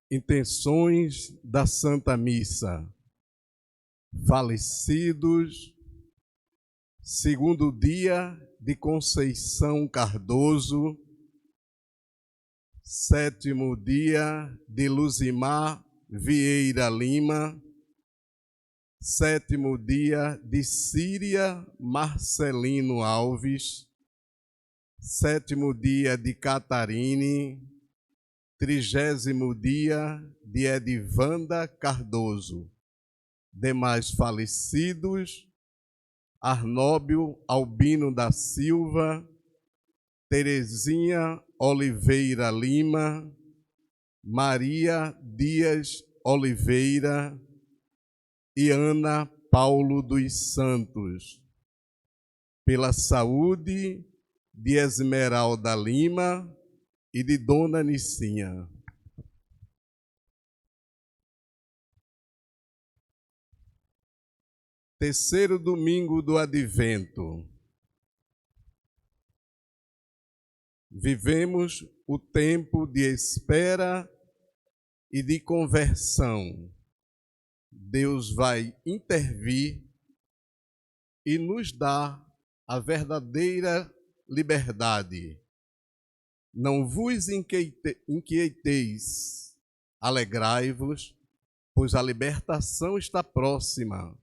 Intenções da Santa Missa. Falecidos, segundo dia de Conceição Cardoso, sétimo dia de Luzimar Vieira Lima, sétimo dia de Síria Marcelino Alves, sétimo dia de Catarine, 30º dia de Edivanda Cardoso. Demais falecidos: Arnóbio Albino da Silva, Terezinha Oliveira Lima, Maria Dias Oliveira e Ana Paulo dos Santos. Pela saúde de Esmeralda Lima e de Dona Nicinha. Terceiro domingo do Advento. Vivemos o tempo de espera e de conversão. Deus vai intervir e nos dar a verdadeira liberdade. Não vos inquieteis, alegrai-vos, pois a libertação está próxima.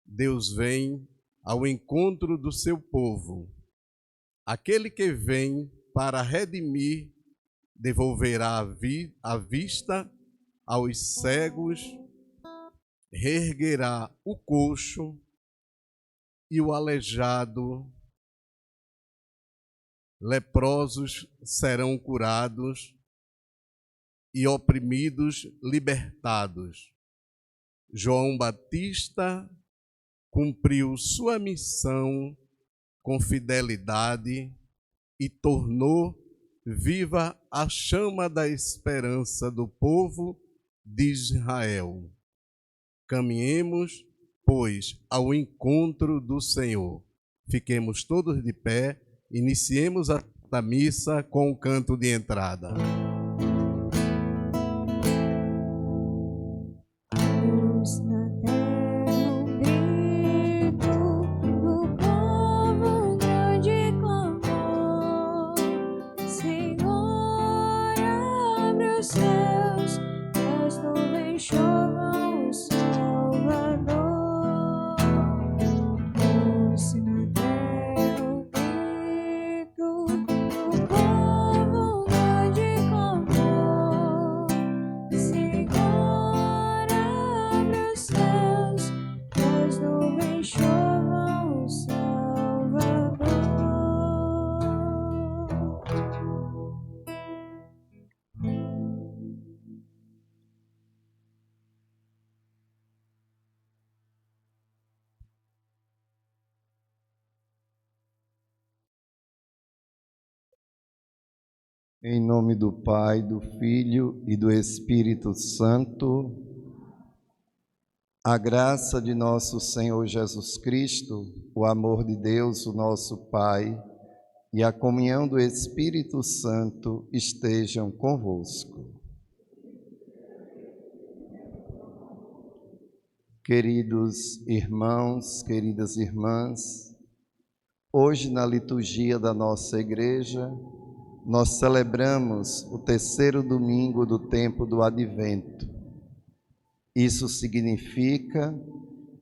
Deus vem ao encontro do seu povo. Aquele que vem para redimir devolverá a vista aos cegos, reerguerá o coxo e o aleijado. Leprosos serão curados e oprimidos libertados. João Batista cumpriu sua missão com fidelidade e tornou viva a chama da esperança do povo de Israel. Caminhemos, pois, ao encontro do Senhor. Fiquemos todos de pé. Iniciemos a missa com o canto de entrada. Em nome do Pai, do Filho e do Espírito Santo, a graça de nosso Senhor Jesus Cristo, o amor de Deus, o nosso Pai, e a comunhão do Espírito Santo estejam convosco. Queridos irmãos, queridas irmãs, hoje na liturgia da nossa igreja, nós celebramos o terceiro domingo do tempo do Advento. Isso significa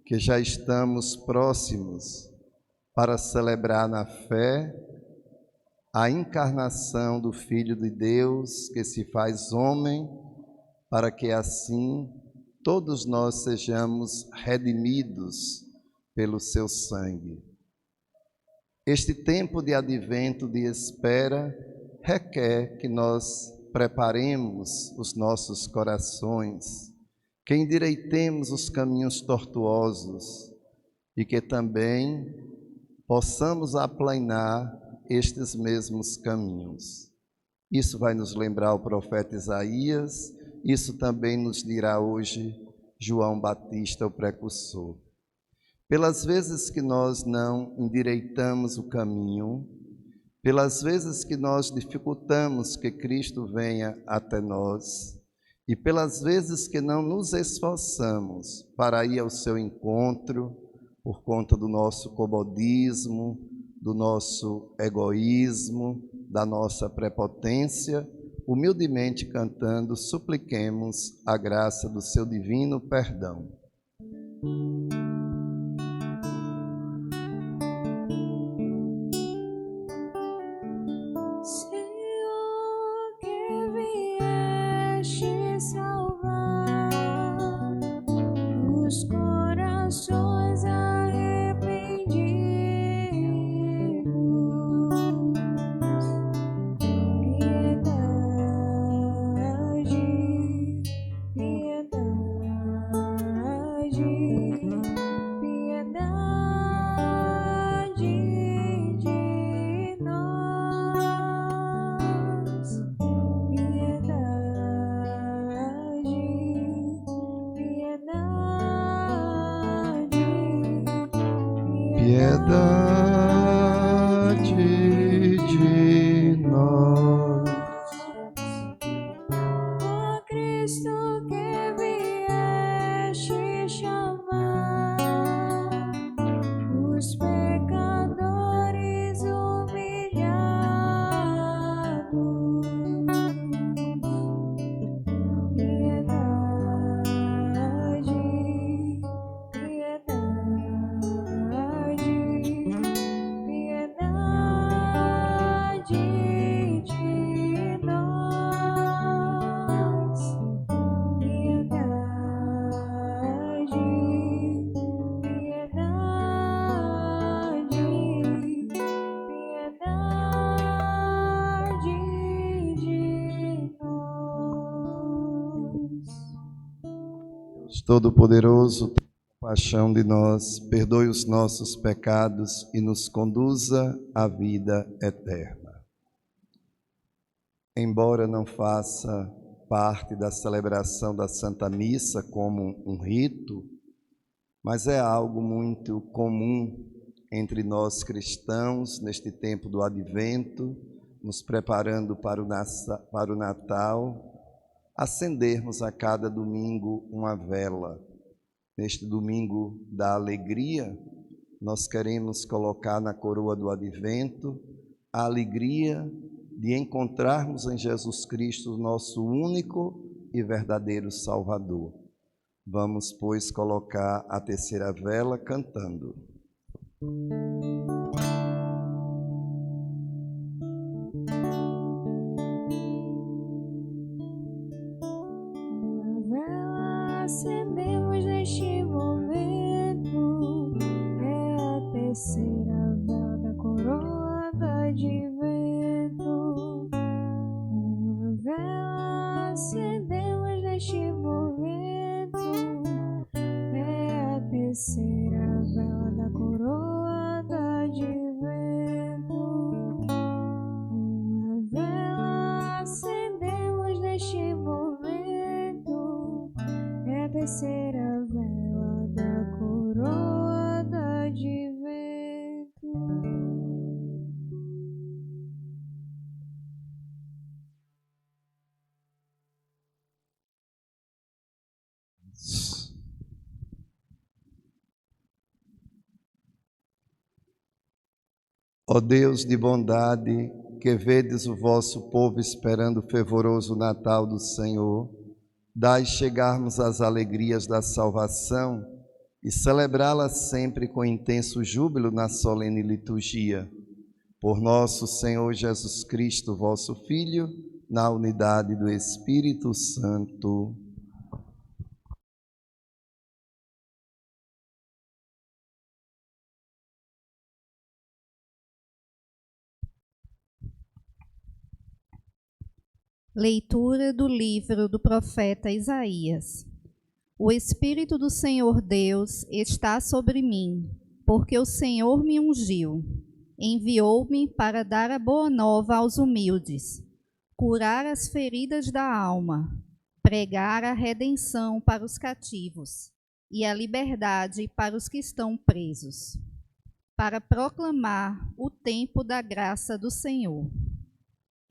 que já estamos próximos para celebrar na fé a encarnação do Filho de Deus que se faz homem, para que assim todos nós sejamos redimidos pelo seu sangue. Este tempo de Advento, de espera, requer que nós preparemos os nossos corações, que endireitemos os caminhos tortuosos e que também possamos aplanar estes mesmos caminhos. Isso vai nos lembrar o profeta Isaías, isso também nos dirá hoje João Batista, o precursor. Pelas vezes que nós não endireitamos o caminho, pelas vezes que nós dificultamos que Cristo venha até nós, e pelas vezes que não nos esforçamos para ir ao seu encontro, por conta do nosso comodismo, do nosso egoísmo, da nossa prepotência, humildemente cantando, supliquemos a graça do seu divino perdão. Senhor, que vieste salvar os corações arrependidos, piedade, piedade, piedade de nós, piedade, Piedade de nós. Ó Cristo, que vieste chamar os pecadores humilhados, piedade, piedade, piedade de nós, piedade, piedade, piedade de nós. Deus Todo-Poderoso, tenha compaixão de nós, perdoe os nossos pecados e nos conduza à vida eterna. Embora não faça parte da celebração da Santa Missa como um rito, mas é algo muito comum entre nós cristãos neste tempo do Advento, nos preparando para o Natal, acendermos a cada domingo uma vela. Neste domingo da alegria, nós queremos colocar na coroa do Advento a alegria de encontrarmos em Jesus Cristo o nosso único e verdadeiro Salvador. Vamos, pois, colocar a terceira vela cantando. Uma vela acendemos neste momento, é a terceira vela da coroa do Advento. Uma vela acendemos neste momento, é a terceira vela da coroa do Advento. Uma vela acendemos neste momento, é a terceira vela da coroa do Advento. Ó Deus de bondade, que vedes o vosso povo esperando o fervoroso Natal do Senhor, dai chegarmos às alegrias da salvação e celebrá-las sempre com intenso júbilo na solene liturgia. Por nosso Senhor Jesus Cristo, vosso Filho, na unidade do Espírito Santo. Leitura do livro do profeta Isaías. O Espírito do Senhor Deus está sobre mim, porque o Senhor me ungiu. Enviou-me para dar a boa nova aos humildes, curar as feridas da alma, pregar a redenção para os cativos e a liberdade para os que estão presos, para proclamar o tempo da graça do Senhor.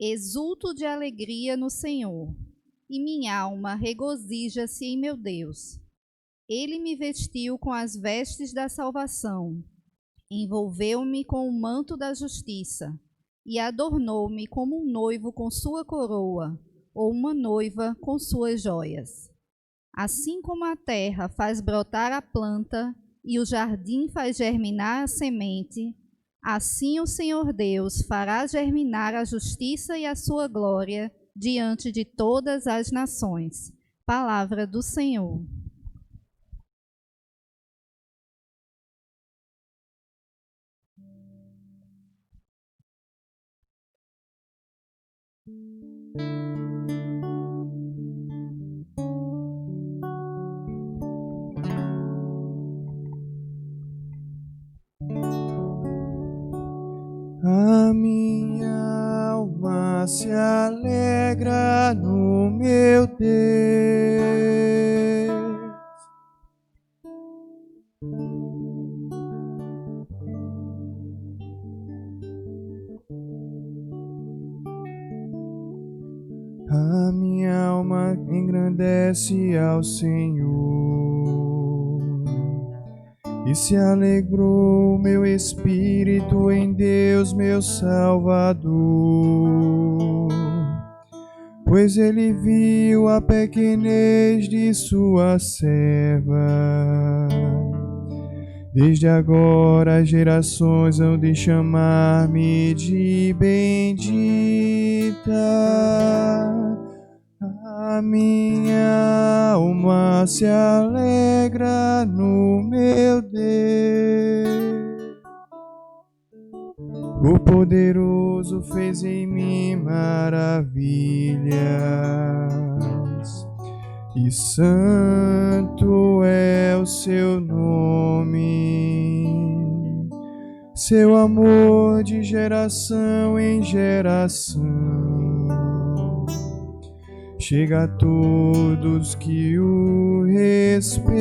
Exulto de alegria no Senhor, e minha alma regozija-se em meu Deus. Ele me vestiu com as vestes da salvação, envolveu-me com o manto da justiça e adornou-me como um noivo com sua coroa, ou uma noiva com suas joias. Assim como a terra faz brotar a planta e o jardim faz germinar a semente, assim o Senhor Deus fará germinar a justiça e a sua glória diante de todas as nações. Palavra do Senhor. A minha alma se alegra no meu Deus. A minha alma engrandece ao Senhor. E se alegrou meu espírito em Deus, meu Salvador, pois ele viu a pequenez de sua serva. Desde agora as gerações hão de chamar-me de bendita. A minha alma se alegra no meu Deus. O poderoso fez em mim maravilhas, e santo é o seu nome. Seu amor de geração em geração chega a todos que o respeitam.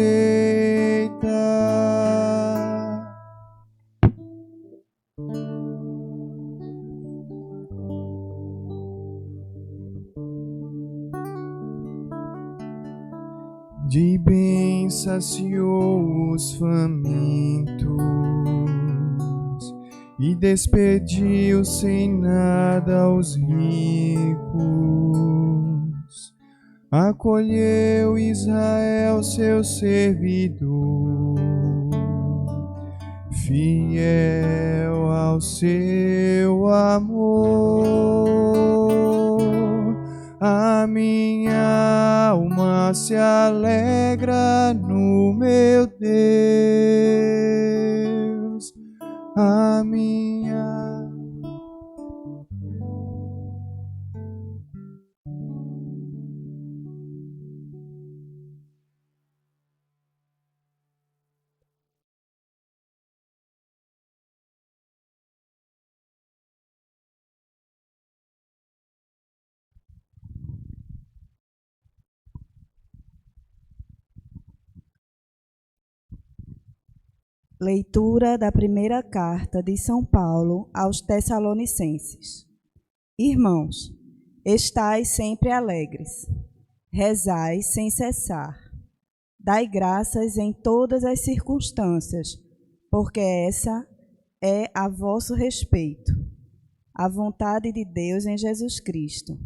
De bem saciou os famintos e despediu sem nada os ricos. Acolheu Israel, seu servidor, fiel ao seu amor. A minha alma se alegra no meu Deus. A minha Leitura da primeira carta de São Paulo aos Tessalonicenses. Irmãos, estais sempre alegres, rezai sem cessar, dai graças em todas as circunstâncias, porque essa é a vosso respeito, a vontade de Deus em Jesus Cristo.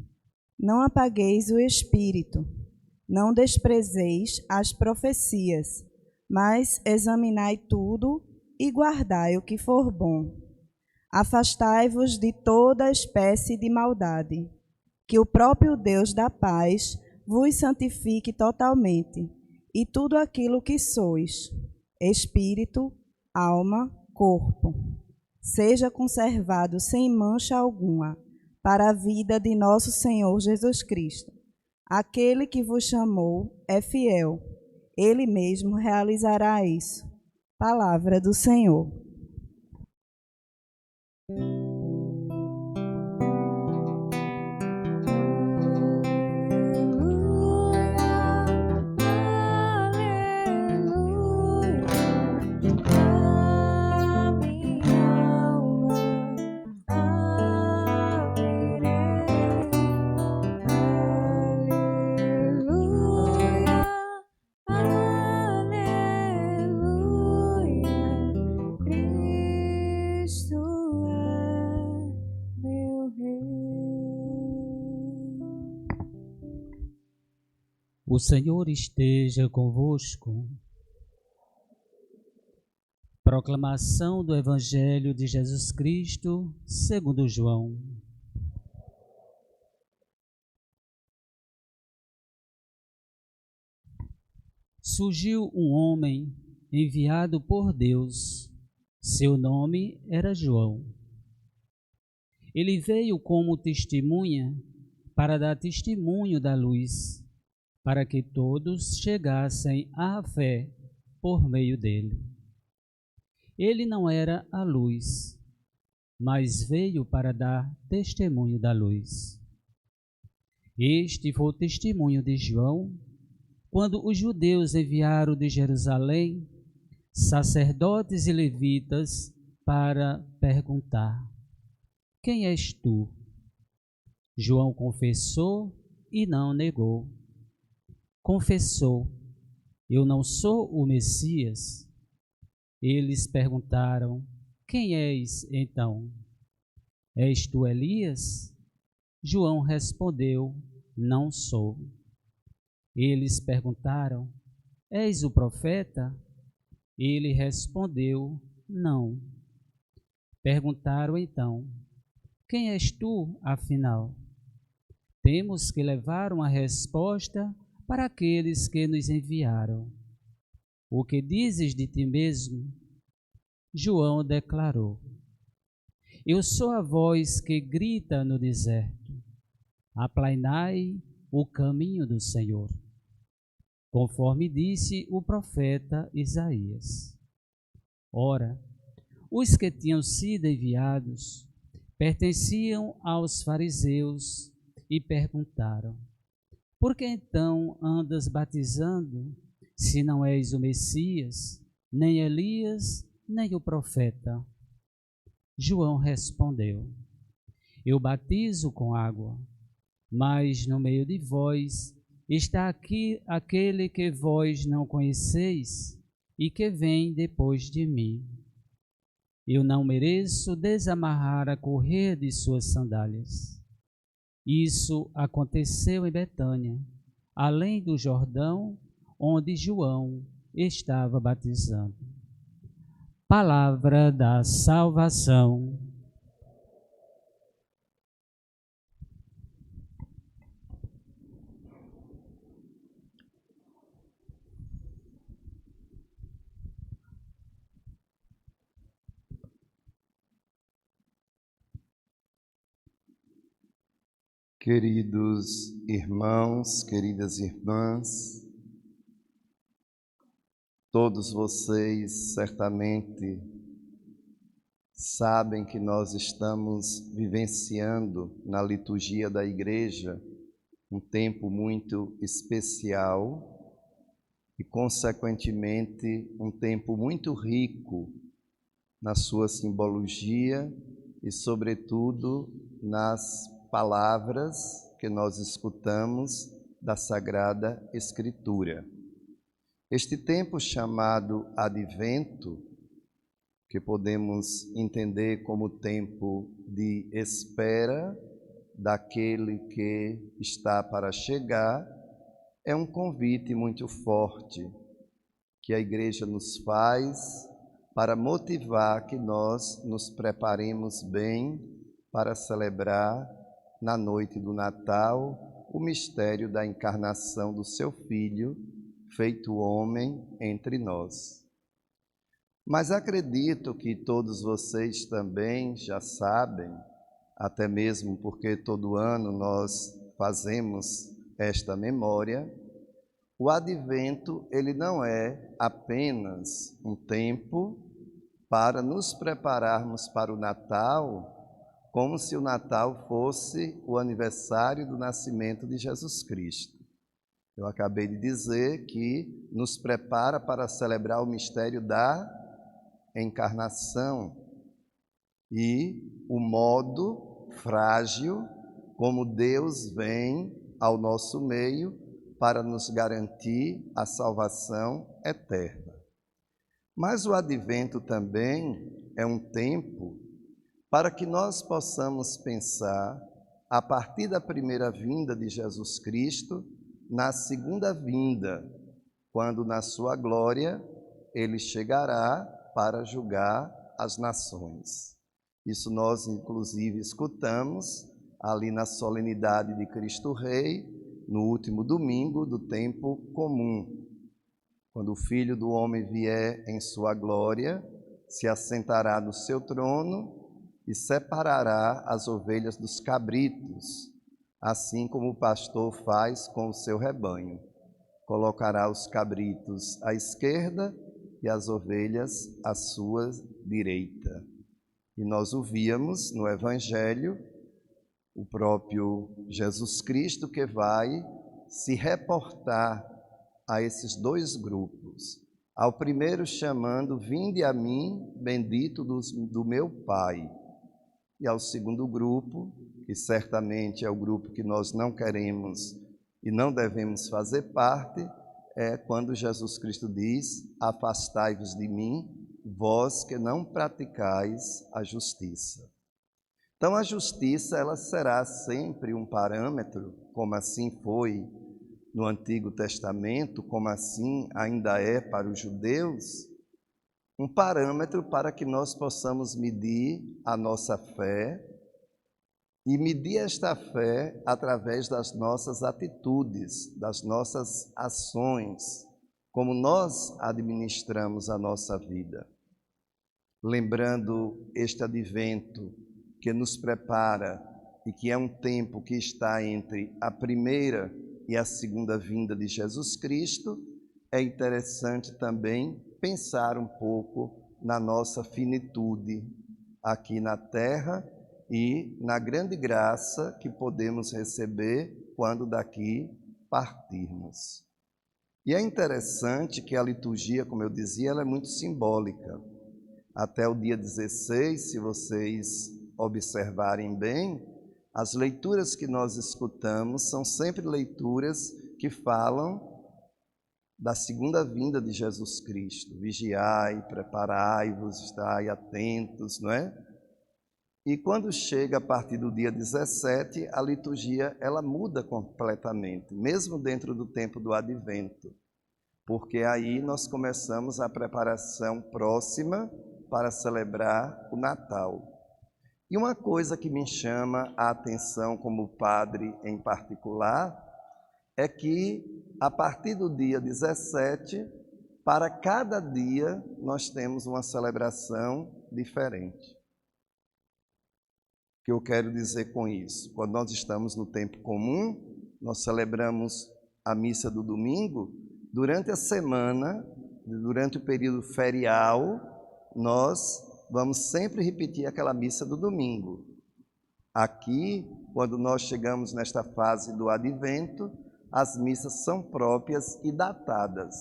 Não apagueis o espírito, não desprezeis as profecias, mas examinai tudo e guardai o que for bom. Afastai-vos de toda espécie de maldade. Que o próprio Deus da paz vos santifique totalmente, e tudo aquilo que sois, espírito, alma, corpo, seja conservado sem mancha alguma, para a vida de nosso Senhor Jesus Cristo. Aquele que vos chamou é fiel. Ele mesmo realizará isso. Palavra do Senhor. Cristo é meu Rei. O Senhor esteja convosco. Proclamação do Evangelho de Jesus Cristo, segundo João. Surgiu um homem enviado por Deus. Seu nome era João. Ele veio como testemunha para dar testemunho da luz, para que todos chegassem à fé por meio dele. Ele não era a luz, mas veio para dar testemunho da luz. Este foi o testemunho de João, quando os judeus enviaram de Jerusalém sacerdotes e levitas para perguntar: quem és tu? João confessou e não negou. Confessou: eu não sou o Messias. Eles perguntaram: quem és então? És tu Elias? João respondeu: não sou. Eles perguntaram: és o profeta? Ele respondeu: não. Perguntaram então: quem és tu, afinal? Temos que levar uma resposta para aqueles que nos enviaram. O que dizes de ti mesmo? João declarou: eu sou a voz que grita no deserto: aplainai o caminho do Senhor, conforme disse o profeta Isaías. Ora, os que tinham sido enviados pertenciam aos fariseus e perguntaram: por que então andas batizando, se não és o Messias, nem Elias, nem o profeta? João respondeu: eu batizo com água, mas no meio de vós está aqui aquele que vós não conheceis e que vem depois de mim. Eu não mereço desamarrar a correia de suas sandálias. Isso aconteceu em Betânia, além do Jordão, onde João estava batizando. Palavra da salvação. Queridos irmãos, queridas irmãs, todos vocês certamente sabem que nós estamos vivenciando na liturgia da Igreja um tempo muito especial e, consequentemente, um tempo muito rico na sua simbologia e, sobretudo, nas palavras que nós escutamos da Sagrada Escritura. Este tempo chamado Advento, que podemos entender como tempo de espera daquele que está para chegar, é um convite muito forte que a Igreja nos faz para motivar que nós nos preparemos bem para celebrar na noite do Natal o mistério da encarnação do seu Filho, feito homem entre nós. Mas acredito que todos vocês também já sabem, até mesmo porque todo ano nós fazemos esta memória, o Advento ele não é apenas um tempo para nos prepararmos para o Natal, como se o Natal fosse o aniversário do nascimento de Jesus Cristo. Eu acabei de dizer que nos prepara para celebrar o mistério da encarnação e o modo frágil como Deus vem ao nosso meio para nos garantir a salvação eterna. Mas o Advento também é um tempo para que nós possamos pensar, a partir da primeira vinda de Jesus Cristo, na segunda vinda, quando na sua glória ele chegará para julgar as nações. Isso nós, inclusive, escutamos ali na solenidade de Cristo Rei, no último domingo do tempo comum. Quando o Filho do Homem vier em sua glória, se assentará no seu trono e separará as ovelhas dos cabritos, assim como o pastor faz com o seu rebanho. Colocará os cabritos à esquerda e as ovelhas à sua direita. E nós ouvíamos no Evangelho o próprio Jesus Cristo que vai se reportar a esses dois grupos. Ao primeiro chamando, vinde a mim, bendito do meu Pai. E ao segundo grupo, que certamente é o grupo que nós não queremos e não devemos fazer parte, é quando Jesus Cristo diz, afastai-vos de mim, vós que não praticais a justiça. Então a justiça, ela será sempre um parâmetro, como assim foi no Antigo Testamento, como assim ainda é para os judeus, um parâmetro para que nós possamos medir a nossa fé e medir esta fé através das nossas atitudes, das nossas ações, como nós administramos a nossa vida. Lembrando este advento que nos prepara e que é um tempo que está entre a primeira e a segunda vinda de Jesus Cristo, é interessante também pensar um pouco na nossa finitude aqui na terra e na grande graça que podemos receber quando daqui partirmos. E é interessante que a liturgia, como eu dizia, ela é muito simbólica. Até o dia 16, se vocês observarem bem, as leituras que nós escutamos são sempre leituras que falam da segunda vinda de Jesus Cristo. Vigiai, preparai-vos, estai atentos, não é? E quando chega a partir do dia 17, a liturgia ela muda completamente, mesmo dentro do tempo do Advento, porque aí nós começamos a preparação próxima para celebrar o Natal. E uma coisa que me chama a atenção como padre em particular é que a partir do dia 17, para cada dia nós temos uma celebração diferente. O que eu quero dizer com isso? Quando nós estamos no tempo comum, nós celebramos a missa do domingo, durante a semana, durante o período ferial, nós vamos sempre repetir aquela missa do domingo. Aqui, quando nós chegamos nesta fase do Advento, as missas são próprias e datadas.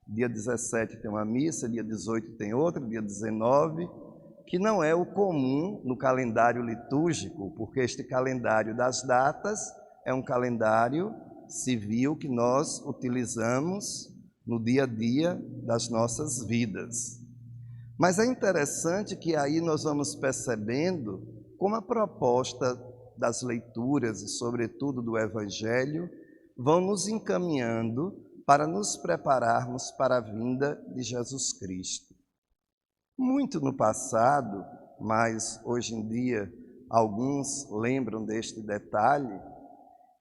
Dia 17 tem uma missa, dia 18 tem outra, dia 19, que não é o comum no calendário litúrgico, porque este calendário das datas é um calendário civil que nós utilizamos no dia a dia das nossas vidas. Mas é interessante que aí nós vamos percebendo como a proposta das leituras e, sobretudo, do Evangelho vão nos encaminhando para nos prepararmos para a vinda de Jesus Cristo. Muito no passado, mas hoje em dia alguns lembram deste detalhe,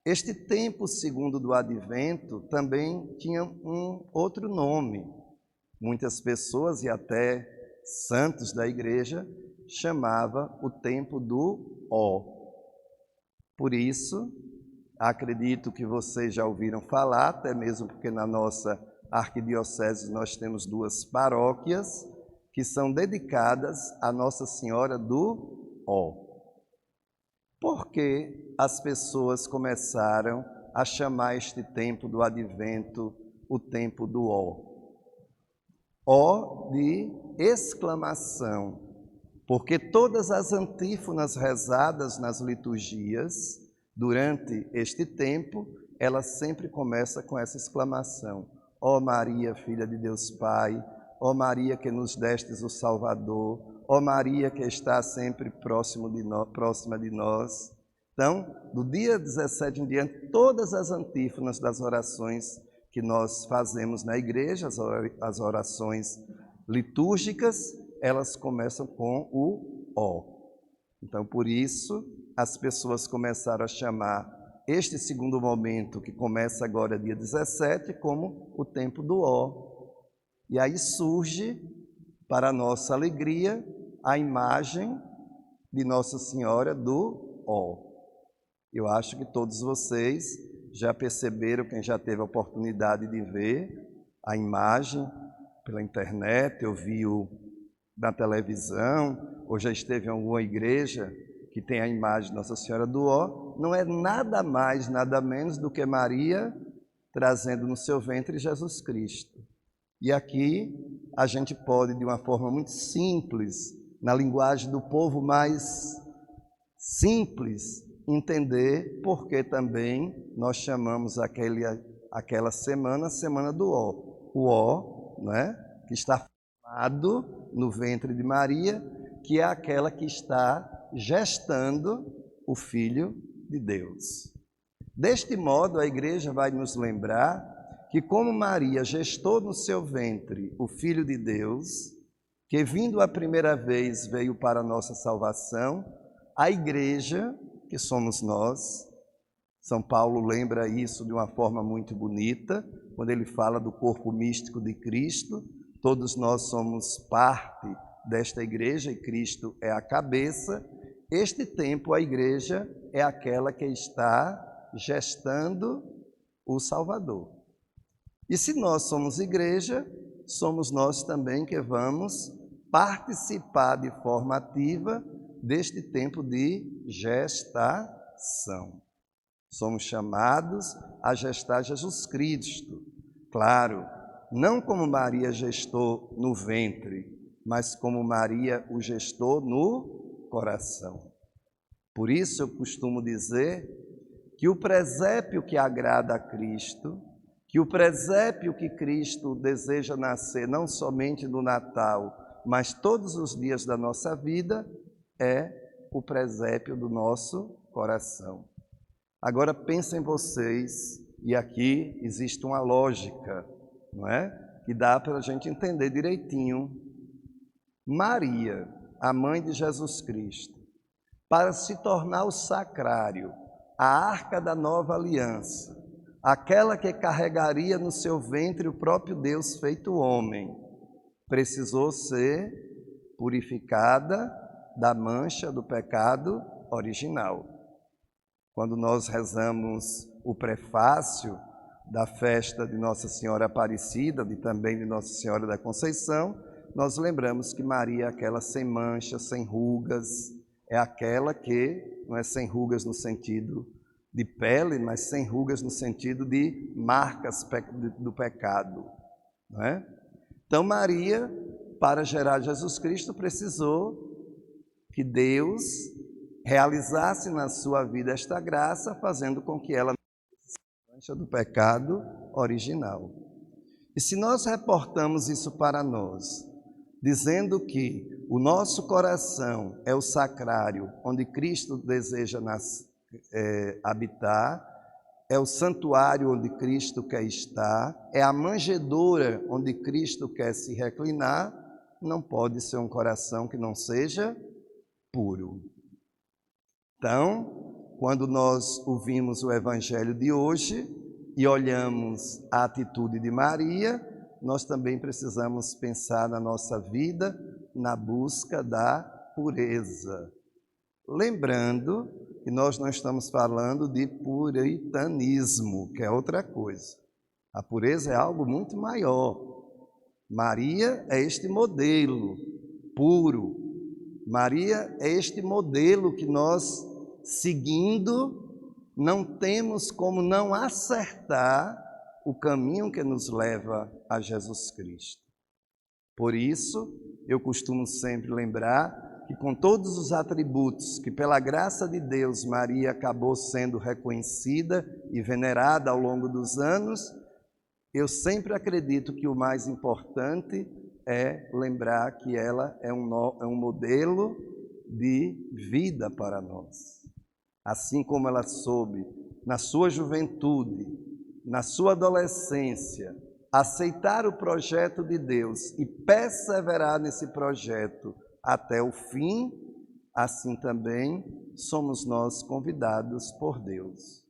este tempo segundo do Advento também tinha um outro nome. Muitas pessoas e até santos da igreja chamava o tempo do Ó. Por isso, acredito que vocês já ouviram falar, até mesmo porque na nossa arquidiocese nós temos 2 paróquias que são dedicadas a Nossa Senhora do Ó. Por que as pessoas começaram a chamar este tempo do Advento o tempo do Ó? Ó de exclamação, porque todas as antífonas rezadas nas liturgias durante este tempo, ela sempre começa com essa exclamação: ó Maria, filha de Deus Pai, ó Maria que nos destes o Salvador, Ó Maria, que está sempre próxima de nós. Então, do dia 17 em diante, todas as antífonas das orações que nós fazemos na igreja, as orações litúrgicas, elas começam com o ó. Então, por isso, as pessoas começaram a chamar este segundo momento, que começa agora dia 17, como o tempo do ó. E aí surge, para a nossa alegria, a imagem de Nossa Senhora do ó. Eu acho que todos vocês já perceberam, quem já teve a oportunidade de ver a imagem pela internet, eu vi na televisão, ou já esteve em alguma igreja que tem a imagem de Nossa Senhora do ó, não é nada mais, nada menos do que Maria trazendo no seu ventre Jesus Cristo. E aqui a gente pode, de uma forma muito simples, na linguagem do povo mais simples, entender porque também nós chamamos aquela semana, a semana do ó. O ó, né, que está formado no ventre de Maria, que é aquela que está gestando o Filho de Deus. Deste modo, a igreja vai nos lembrar que como Maria gestou no seu ventre o Filho de Deus, que vindo a primeira vez veio para a nossa salvação, a igreja, que somos nós, São Paulo lembra isso de uma forma muito bonita, quando ele fala do corpo místico de Cristo. Todos nós somos parte desta igreja e Cristo é a cabeça. Este tempo, a igreja é aquela que está gestando o Salvador. E se nós somos igreja, somos nós também que vamos participar de forma ativa deste tempo de gestação. Somos chamados a gestar Jesus Cristo. Claro, não como Maria gestou no ventre, mas como Maria o gestou no coração. Por isso eu costumo dizer que o presépio que agrada a Cristo, que o presépio que Cristo deseja nascer não somente no Natal, mas todos os dias da nossa vida, é o presépio do nosso coração. Agora pensem vocês, e aqui existe uma lógica, não é? Que dá para a gente entender direitinho. Maria, a mãe de Jesus Cristo, para se tornar o sacrário, a arca da nova aliança, aquela que carregaria no seu ventre o próprio Deus feito homem, precisou ser purificada da mancha do pecado original. Quando nós rezamos o prefácio da festa de Nossa Senhora Aparecida e também de Nossa Senhora da Conceição, nós lembramos que Maria é aquela sem mancha, sem rugas, é aquela que não é sem rugas no sentido de pele, mas sem rugas no sentido de marcas do pecado, não é? Então Maria, para gerar Jesus Cristo, precisou que Deus realizasse na sua vida esta graça, fazendo com que ela não se manche do pecado original. E se nós reportamos isso para nós, dizendo que o nosso coração é o sacrário onde Cristo deseja habitar, é o santuário onde Cristo quer estar, é a manjedoura onde Cristo quer se reclinar, não pode ser um coração que não seja puro. Então, quando nós ouvimos o Evangelho de hoje e olhamos a atitude de Maria, nós também precisamos pensar na nossa vida na busca da pureza. Lembrando que nós não estamos falando de puritanismo, que é outra coisa. A pureza é algo muito maior. Maria é este modelo puro. Maria é este modelo que nós, seguindo, não temos como não acertar o caminho que nos leva a Jesus Cristo. Por isso, eu costumo sempre lembrar que com todos os atributos que pela graça de Deus Maria acabou sendo reconhecida e venerada ao longo dos anos, eu sempre acredito que o mais importante é lembrar que ela é um modelo de vida para nós. Assim como ela soube, na sua juventude, na sua adolescência, aceitar o projeto de Deus e perseverar nesse projeto até o fim, assim também somos nós convidados por Deus.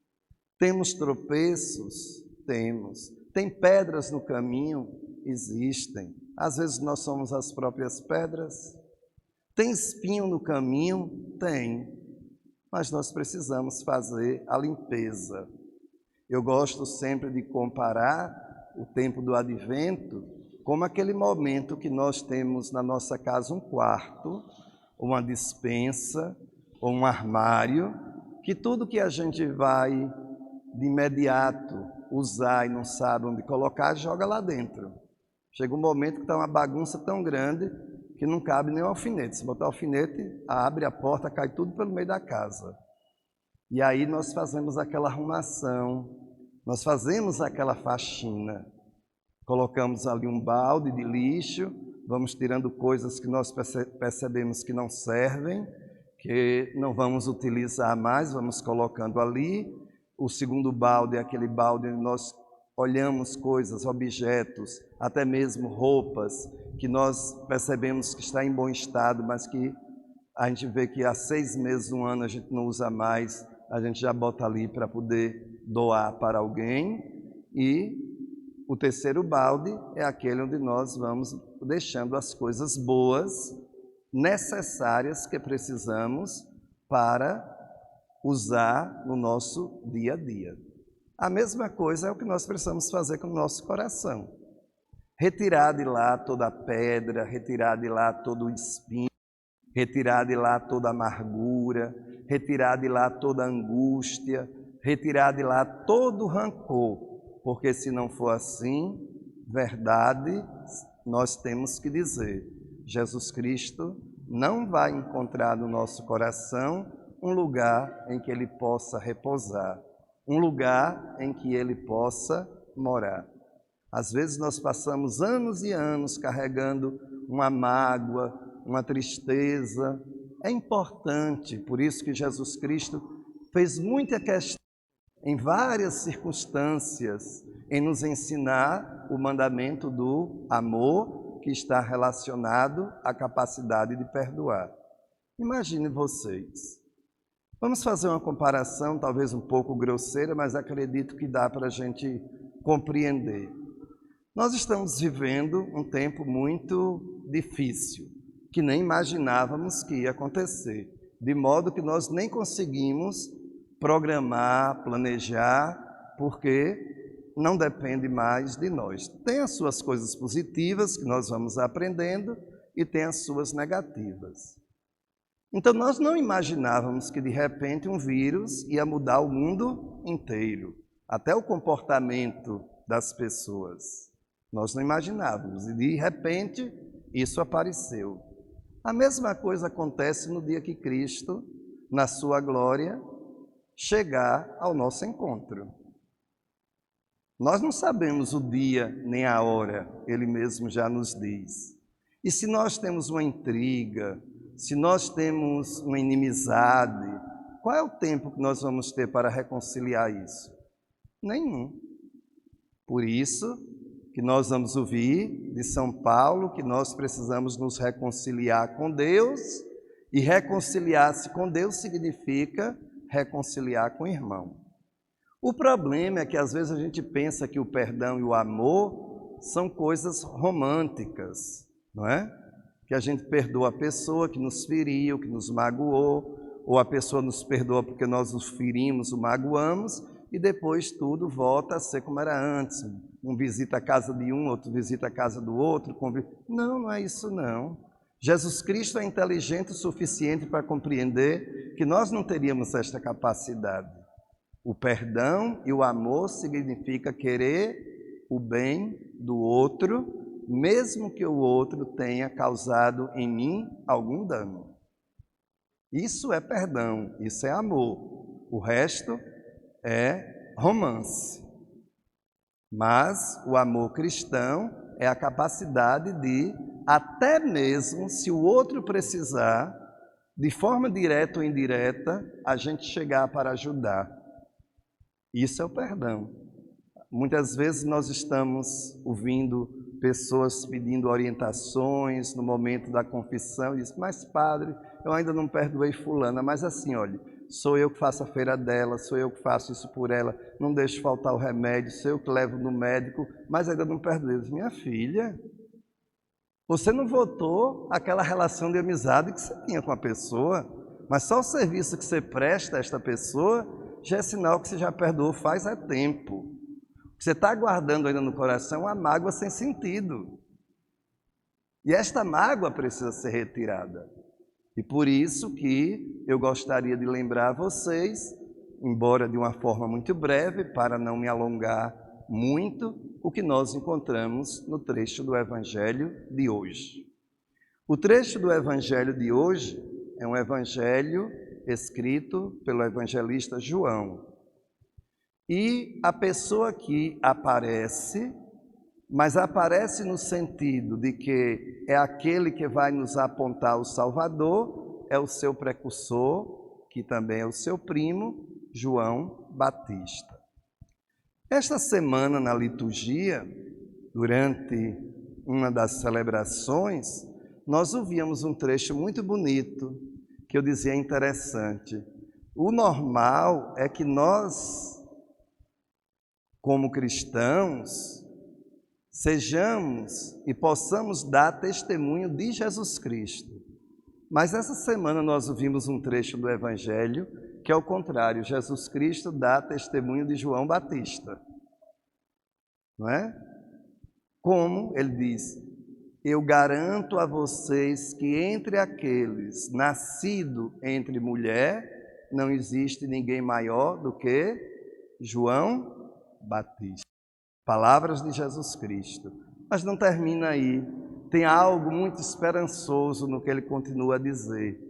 Temos tropeços? Temos. Tem pedras no caminho? Existem. Às vezes nós somos as próprias pedras. Tem espinho no caminho? Tem. Mas nós precisamos fazer a limpeza. Eu gosto sempre de comparar o tempo do advento como aquele momento que nós temos na nossa casa um quarto, uma despensa ou um armário, que tudo que a gente vai de imediato usar e não sabe onde colocar, joga lá dentro. Chega um momento que está uma bagunça tão grande que não cabe nem um alfinete. Se botar alfinete, abre a porta, cai tudo pelo meio da casa. E aí nós fazemos aquela arrumação, nós fazemos aquela faxina. Colocamos ali um balde de lixo, vamos tirando coisas que nós percebemos que não servem, que não vamos utilizar mais, vamos colocando ali. O segundo balde é aquele balde onde nós olhamos coisas, objetos, até mesmo roupas, que nós percebemos que está em bom estado, mas que a gente vê que há 6 meses, 1 ano a gente não usa mais, a gente já bota ali para poder doar para alguém. E o terceiro balde é aquele onde nós vamos deixando as coisas boas, necessárias que precisamos para usar no nosso dia a dia. A mesma coisa é o que nós precisamos fazer com o nosso coração. Retirar de lá toda a pedra, retirar de lá todo o espinho, retirar de lá toda a amargura, retirar de lá toda a angústia, retirar de lá todo o rancor, porque se não for assim, verdade, nós temos que dizer, Jesus Cristo não vai encontrar no nosso coração um lugar em que Ele possa repousar, um lugar em que Ele possa morar. Às vezes nós passamos anos e anos carregando uma mágoa, uma tristeza. É importante, por isso que Jesus Cristo fez muita questão, em várias circunstâncias, em nos ensinar o mandamento do amor, que está relacionado à capacidade de perdoar. Imagine vocês. Vamos fazer uma comparação, talvez um pouco grosseira, mas acredito que dá para a gente compreender. Nós estamos vivendo um tempo muito difícil, que nem imaginávamos que ia acontecer, de modo que nós nem conseguimos programar, planejar, porque não depende mais de nós. Tem as suas coisas positivas, que nós vamos aprendendo, e tem as suas negativas. Então, nós não imaginávamos que, de repente, um vírus ia mudar o mundo inteiro, até o comportamento das pessoas. Nós não imaginávamos, e de repente, isso apareceu. A mesma coisa acontece no dia que Cristo, na sua glória, chegar ao nosso encontro. Nós não sabemos o dia nem a hora, Ele mesmo já nos diz. E se nós temos uma intriga, se nós temos uma inimizade, qual é o tempo que nós vamos ter para reconciliar isso? Nenhum. Por isso que nós vamos ouvir de São Paulo que nós precisamos nos reconciliar com Deus, e reconciliar-se com Deus significa reconciliar com o irmão. O problema é que às vezes a gente pensa que o perdão e o amor são coisas românticas, não é? Que a gente perdoa a pessoa que nos feriu, que nos magoou, ou a pessoa nos perdoa porque nós os ferimos, o magoamos, e depois tudo volta a ser como era antes. Um visita a casa de um, outro visita a casa do outro. Não, não é isso não. Jesus Cristo é inteligente o suficiente para compreender que nós não teríamos esta capacidade. O perdão e o amor significa querer o bem do outro, mesmo que o outro tenha causado em mim algum dano. Isso é perdão, isso é amor. O resto é romance. Mas o amor cristão é a capacidade de, até mesmo se o outro precisar, de forma direta ou indireta, a gente chegar para ajudar. Isso é o perdão. Muitas vezes nós estamos ouvindo pessoas pedindo orientações no momento da confissão e dizem, mas padre, eu ainda não perdoei fulana, mas assim, olha, sou eu que faço a feira dela, sou eu que faço isso por ela, não deixo faltar o remédio, sou eu que levo no médico, mas ainda não perdoei. Minha filha, você não voltou àquela relação de amizade que você tinha com a pessoa, mas só o serviço que você presta a esta pessoa já é sinal que você já perdoou faz tempo. O que você está guardando ainda no coração é uma mágoa sem sentido. E esta mágoa precisa ser retirada. E por isso que eu gostaria de lembrar a vocês, embora de uma forma muito breve, para não me alongar muito, o que nós encontramos no trecho do Evangelho de hoje. O trecho do Evangelho de hoje é um evangelho escrito pelo evangelista João. E a pessoa que aparece, mas aparece no sentido de que é aquele que vai nos apontar o Salvador, é o seu precursor, que também é o seu primo, João Batista. Esta semana na liturgia, durante uma das celebrações, nós ouvíamos um trecho muito bonito, que eu dizia interessante. O normal é que nós, como cristãos, sejamos e possamos dar testemunho de Jesus Cristo. Mas essa semana nós ouvimos um trecho do Evangelho que é o contrário, Jesus Cristo dá testemunho de João Batista. Não é? Como ele diz, eu garanto a vocês que entre aqueles nascido entre mulher, não existe ninguém maior do que João Batista. Palavras de Jesus Cristo. Mas não termina aí. Tem algo muito esperançoso no que ele continua a dizer.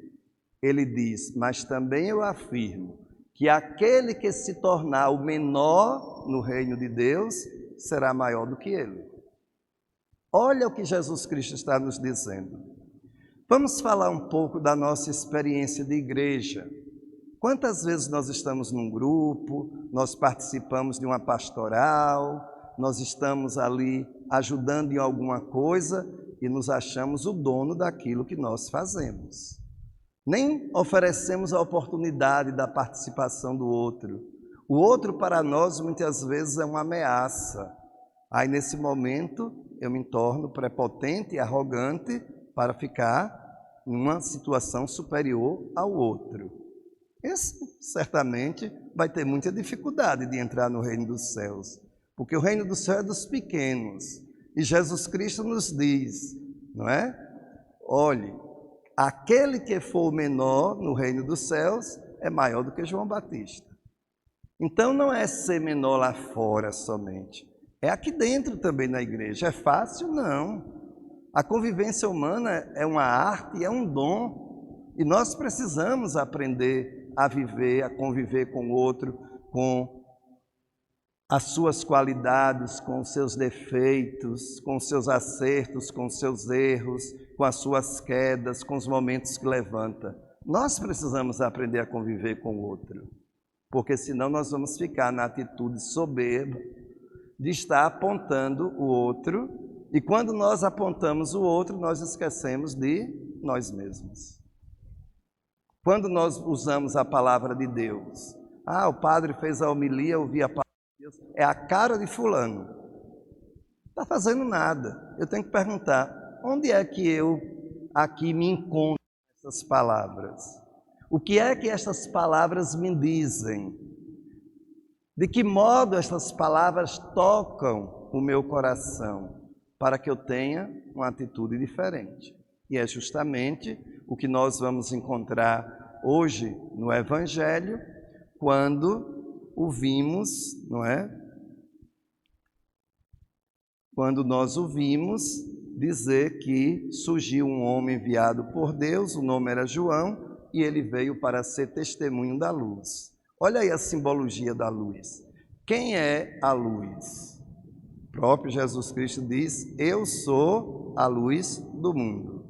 Ele diz, mas também eu afirmo que aquele que se tornar o menor no reino de Deus será maior do que ele. Olha o que Jesus Cristo está nos dizendo. Vamos falar um pouco da nossa experiência de igreja. Quantas vezes nós estamos num grupo, nós participamos de uma pastoral, nós estamos ali ajudando em alguma coisa e nos achamos o dono daquilo que nós fazemos. Nem oferecemos a oportunidade da participação do outro. O outro para nós muitas vezes é uma ameaça. Aí nesse momento eu me torno prepotente e arrogante para ficar numa situação superior ao outro. Esse certamente vai ter muita dificuldade de entrar no reino dos céus, porque o reino do céu é dos pequenos. E Jesus Cristo nos diz, não é? Olhe, aquele que for menor no reino dos céus é maior do que João Batista. Então não é ser menor lá fora somente, é aqui dentro também na igreja. É fácil? Não. A convivência humana é uma arte e é um dom. E nós precisamos aprender a viver, a conviver com o outro, com as suas qualidades, com os seus defeitos, com os seus acertos, com os seus erros, com as suas quedas, com os momentos que levanta. Nós precisamos aprender a conviver com o outro, porque senão nós vamos ficar na atitude soberba de estar apontando o outro, e quando nós apontamos o outro, nós esquecemos de nós mesmos. Quando nós usamos a palavra de Deus, o padre fez a homilia, eu ouvi a palavra de Deus, é a cara de fulano, não está fazendo nada. Eu tenho que perguntar, onde é que eu aqui me encontro essas palavras? O que é que estas palavras me dizem? De que modo estas palavras tocam o meu coração para que eu tenha uma atitude diferente? E é justamente o que nós vamos encontrar hoje no Evangelho, quando ouvimos, não é? Quando nós ouvimos dizer que surgiu um homem enviado por Deus, o nome era João, e ele veio para ser testemunho da luz. Olha aí a simbologia da luz. Quem é a luz? próprio Jesus Cristo diz: eu sou a luz do mundo.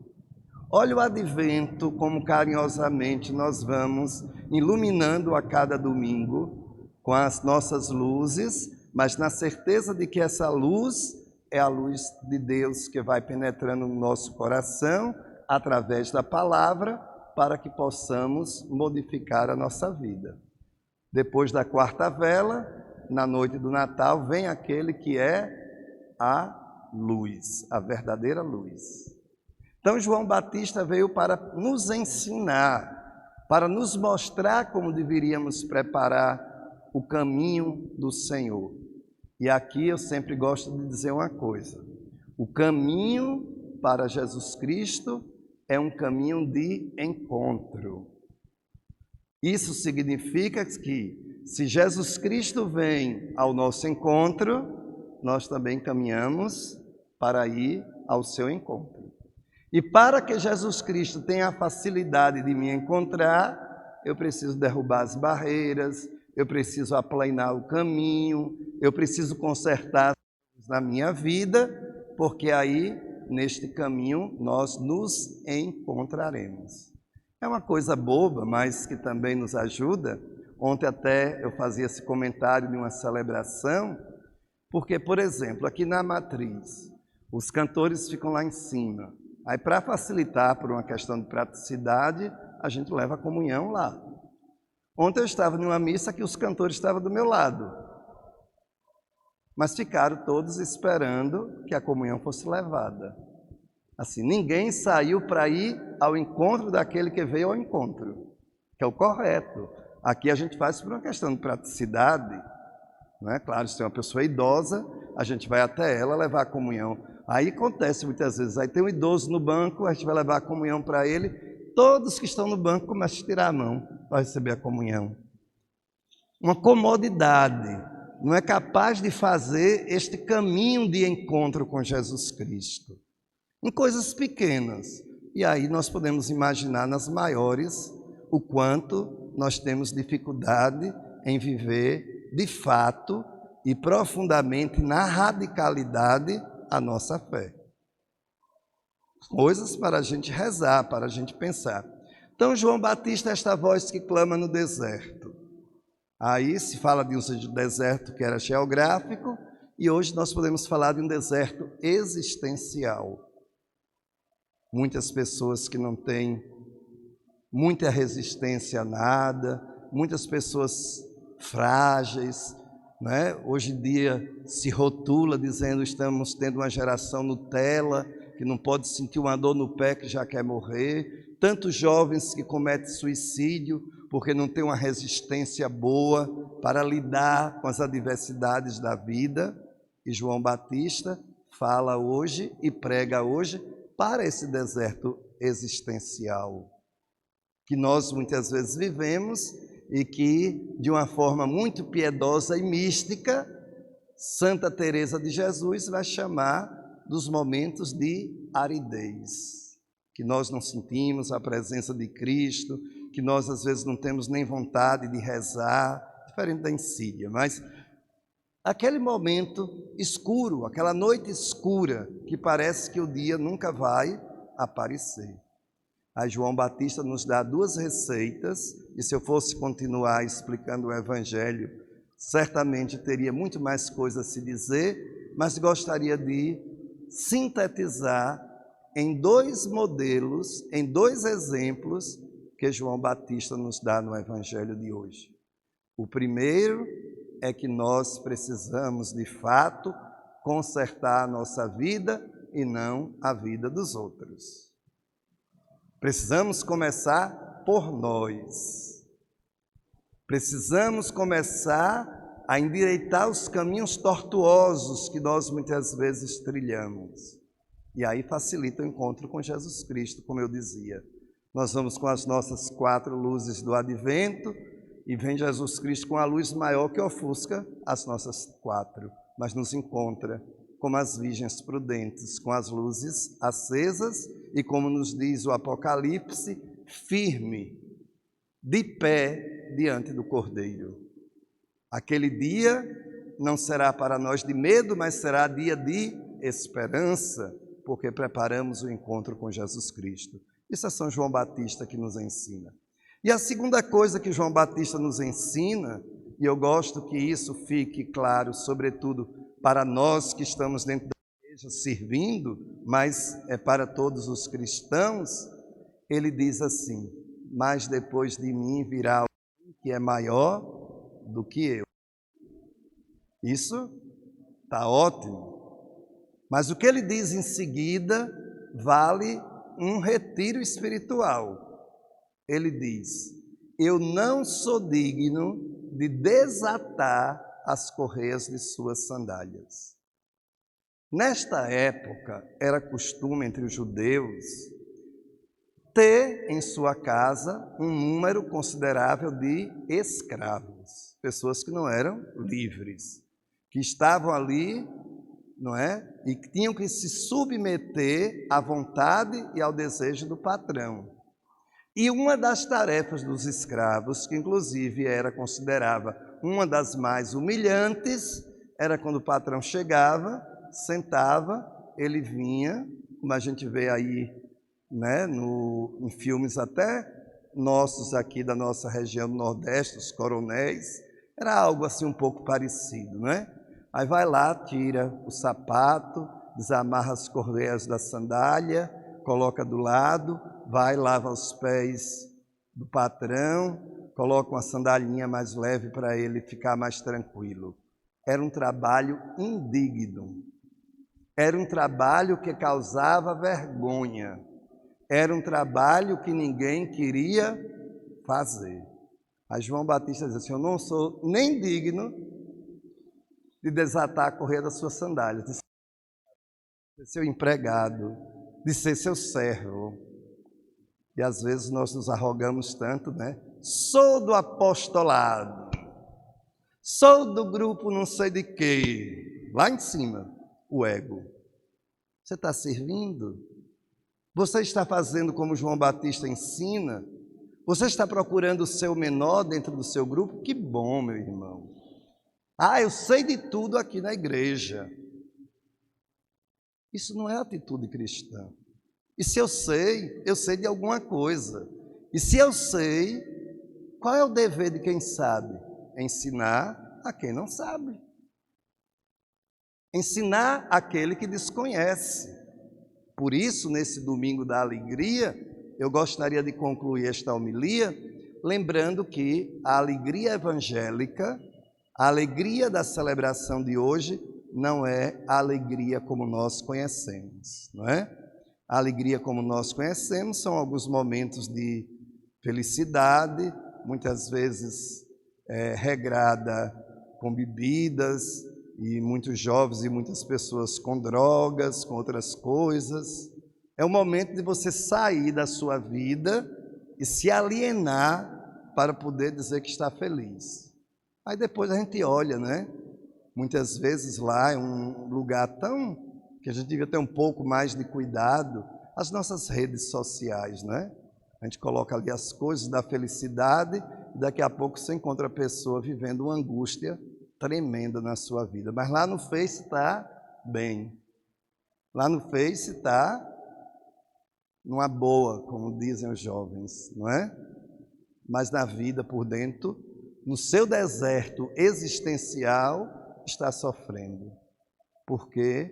Olha o advento, como carinhosamente nós vamos iluminando a cada domingo com as nossas luzes, mas na certeza de que essa luz é a luz de Deus que vai penetrando no nosso coração através da palavra, para que possamos modificar a nossa vida. Depois da quarta vela, na noite do Natal, vem aquele que é a luz, a verdadeira luz. Então João Batista veio para nos ensinar, para nos mostrar como deveríamos preparar o caminho do Senhor. E aqui eu sempre gosto de dizer uma coisa: o caminho para Jesus Cristo é um caminho de encontro. Isso significa que, se Jesus Cristo vem ao nosso encontro, nós também caminhamos para ir ao seu encontro. E para que Jesus Cristo tenha a facilidade de me encontrar, eu preciso derrubar as barreiras, eu preciso aplanar o caminho, eu preciso consertar na minha vida, porque aí, neste caminho, nós nos encontraremos. É uma coisa boba, mas que também nos ajuda. Ontem até eu fazia esse comentário de uma celebração, porque, por exemplo, aqui na matriz, os cantores ficam lá em cima. Aí, para facilitar, por uma questão de praticidade, a gente leva a comunhão lá. Ontem eu estava numa missa que os cantores estavam do meu lado, mas ficaram todos esperando que a comunhão fosse levada. Assim, ninguém saiu para ir ao encontro daquele que veio ao encontro, que é o correto. Aqui a gente faz por uma questão de praticidade, não é? Claro, se tem uma pessoa idosa, a gente vai até ela levar a comunhão. Aí acontece muitas vezes, aí tem um idoso no banco, a gente vai levar a comunhão para ele, todos que estão no banco começam a tirar a mão para receber a comunhão. Uma comodidade, não é capaz de fazer este caminho de encontro com Jesus Cristo. Em coisas pequenas, e aí nós podemos imaginar nas maiores o quanto nós temos dificuldade em viver de fato e profundamente na radicalidade a nossa fé. Coisas para a gente rezar, para a gente pensar. Então João Batista é esta voz que clama no deserto. Aí se fala de um deserto que era geográfico, e hoje nós podemos falar de um deserto existencial. Muitas pessoas que não têm muita resistência a nada, muitas pessoas frágeis, né? Hoje em dia se rotula dizendo que estamos tendo uma geração Nutella, que não pode sentir uma dor no pé que já quer morrer, tantos jovens que cometem suicídio porque não tem uma resistência boa para lidar com as adversidades da vida. E João Batista fala hoje e prega hoje para esse deserto existencial que nós muitas vezes vivemos e que, de uma forma muito piedosa e mística, Santa Teresa de Jesus vai chamar dos momentos de aridez, que nós não sentimos a presença de Cristo, que nós às vezes não temos nem vontade de rezar, diferente da insídia, mas aquele momento escuro, aquela noite escura, que parece que o dia nunca vai aparecer. Aí João Batista nos dá duas receitas, e se eu fosse continuar explicando o Evangelho, certamente teria muito mais coisas a se dizer, mas gostaria de sintetizar em dois modelos, em dois exemplos que João Batista nos dá no Evangelho de hoje. O primeiro é que nós precisamos, de fato, consertar a nossa vida e não a vida dos outros. Precisamos começar por nós. Precisamos começar a endireitar os caminhos tortuosos que nós muitas vezes trilhamos. E aí facilita o encontro com Jesus Cristo, como eu dizia. Nós vamos com as nossas 4 luzes do Advento e vem Jesus Cristo com a luz maior que ofusca as nossas 4, mas nos encontra como as virgens prudentes, com as luzes acesas e, como nos diz o Apocalipse, firme, de pé diante do Cordeiro. Aquele dia não será para nós de medo, mas será dia de esperança, porque preparamos o encontro com Jesus Cristo. Isso é São João Batista que nos ensina. E a segunda coisa que João Batista nos ensina, e eu gosto que isso fique claro, sobretudo para nós que estamos dentro da igreja servindo, mas é para todos os cristãos, ele diz assim: mas depois de mim virá alguém que é maior do que eu. Isso está ótimo. Mas o que ele diz em seguida vale um retiro espiritual. Ele diz: eu não sou digno de desatar as correias de suas sandálias. Nesta época, era costume entre os judeus ter em sua casa um número considerável de escravos, pessoas que não eram livres, que estavam ali, não é? E que tinham que se submeter à vontade e ao desejo do patrão. E uma das tarefas dos escravos, que inclusive era considerada uma das mais humilhantes, era quando o patrão chegava, sentava, ele vinha, como a gente vê aí, né, em filmes até nossos aqui da nossa região do Nordeste, os coronéis, era algo assim um pouco parecido, né? Aí vai lá, tira o sapato, desamarra as correias da sandália, coloca do lado, vai, lava os pés do patrão, coloca uma sandalinha mais leve para ele ficar mais tranquilo. Era um trabalho indigno. Era um trabalho que causava vergonha. Era um trabalho que ninguém queria fazer. Aí João Batista diz assim: eu não sou nem digno de desatar a correia da sua sandália, de ser seu empregado, de ser seu servo. E às vezes nós nos arrogamos tanto, né? Sou do apostolado, sou do grupo não sei de quê. Lá em cima, o ego. Você está servindo? Você está fazendo como João Batista ensina? Você está procurando o seu menor dentro do seu grupo? Que bom, meu irmão. Ah, eu sei de tudo aqui na igreja. Isso não é atitude cristã. E se eu sei de alguma coisa. E se eu sei, qual é o dever de quem sabe? Ensinar a quem não sabe. Ensinar aquele que desconhece. Por isso, nesse domingo da alegria, eu gostaria de concluir esta homilia lembrando que a alegria evangélica, a alegria da celebração de hoje, não é a alegria como nós conhecemos, não é? A alegria como nós conhecemos são alguns momentos de felicidade, muitas vezes regrada com bebidas, e muitos jovens e muitas pessoas com drogas, com outras coisas. É o momento de você sair da sua vida e se alienar para poder dizer que está feliz. Aí depois a gente olha, né? Muitas vezes lá é um lugar tão que a gente devia ter um pouco mais de cuidado, as nossas redes sociais, né? A gente coloca ali as coisas da felicidade e daqui a pouco você encontra a pessoa vivendo uma angústia tremenda na sua vida. Mas lá no Face está bem. Lá no Face está numa boa, como dizem os jovens, não é? Mas na vida por dentro, no seu deserto existencial, está sofrendo. Porque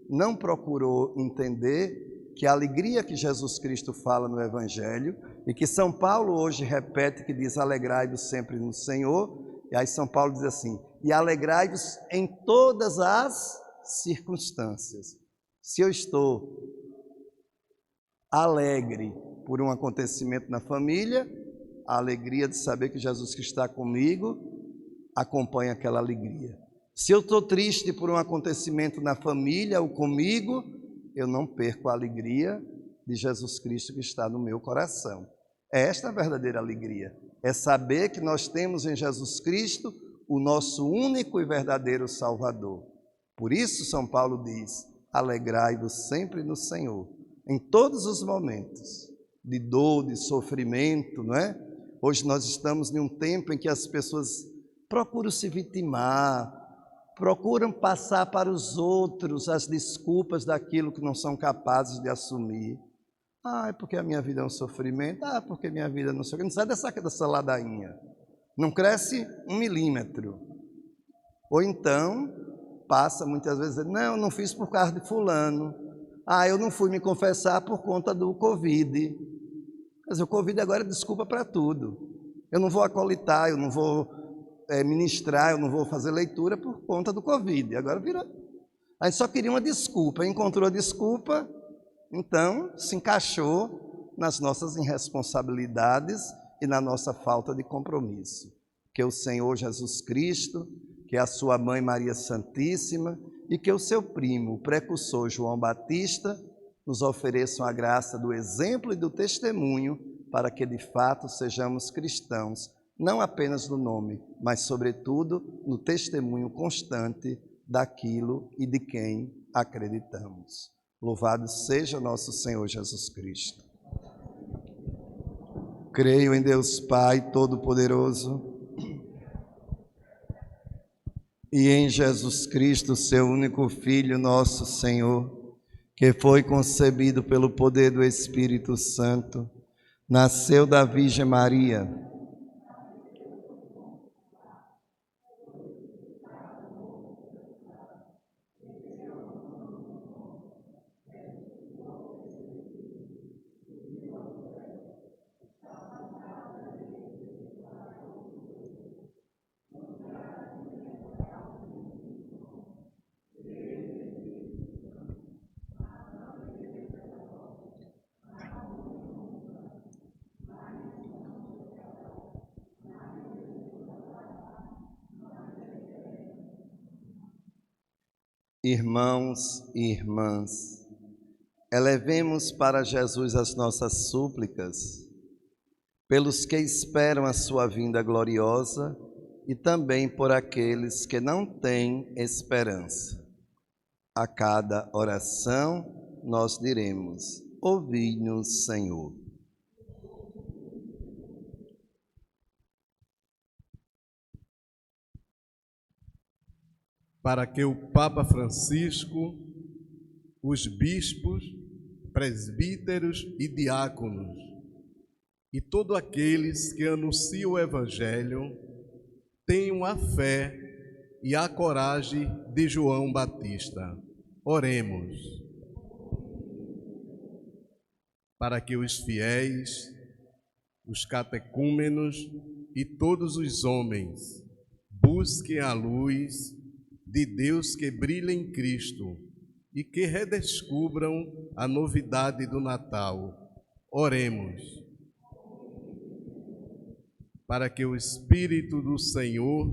não procurou entender que a alegria que Jesus Cristo fala no Evangelho e que São Paulo hoje repete, que diz: alegrai-vos sempre no Senhor. E aí São Paulo diz assim: e alegrai-vos em todas as circunstâncias. Se eu estou alegre por um acontecimento na família, a alegria de saber que Jesus Cristo está comigo acompanha aquela alegria. Se eu estou triste por um acontecimento na família ou comigo, eu não perco a alegria de Jesus Cristo que está no meu coração. É esta a verdadeira alegria. É saber que nós temos em Jesus Cristo o nosso único e verdadeiro Salvador. Por isso São Paulo diz: alegrai-vos sempre no Senhor, em todos os momentos de dor, de sofrimento, não é? Hoje nós estamos em um tempo em que as pessoas procuram se vitimar, procuram passar para os outros as desculpas daquilo que não são capazes de assumir. É porque a minha vida é um sofrimento. Porque minha vida não sei o que. Não sai dessa ladainha. Não cresce 1 milímetro. Ou então, passa muitas vezes, não, eu não fiz por causa de fulano. Eu não fui me confessar por conta do Covid. Quer dizer, o Covid agora é desculpa para tudo. Eu não vou acolitar, eu não vou ministrar, eu não vou fazer leitura por conta do Covid. Agora virou. A gente só queria uma desculpa, encontrou a desculpa, então se encaixou nas nossas irresponsabilidades e na nossa falta de compromisso. Que o Senhor Jesus Cristo, que a sua mãe Maria Santíssima e que o seu primo, o precursor João Batista, nos ofereçam a graça do exemplo e do testemunho para que de fato sejamos cristãos, não apenas no nome, mas sobretudo no testemunho constante daquilo e de quem acreditamos. Louvado seja nosso Senhor Jesus Cristo. Creio em Deus Pai Todo-Poderoso e em Jesus Cristo, seu único Filho, nosso Senhor, que foi concebido pelo poder do Espírito Santo, nasceu da Virgem Maria, irmãos e irmãs, elevemos para Jesus as nossas súplicas, pelos que esperam a sua vinda gloriosa e também por aqueles que não têm esperança. A cada oração nós diremos: ouvi-nos, Senhor. Para que o Papa Francisco, os bispos, presbíteros e diáconos e todos aqueles que anunciam o Evangelho tenham a fé e a coragem de João Batista. Oremos. Para que os fiéis, os catecúmenos e todos os homens busquem a luz de Deus que brilha em Cristo e que redescubram a novidade do Natal. Oremos. Para que o Espírito do Senhor,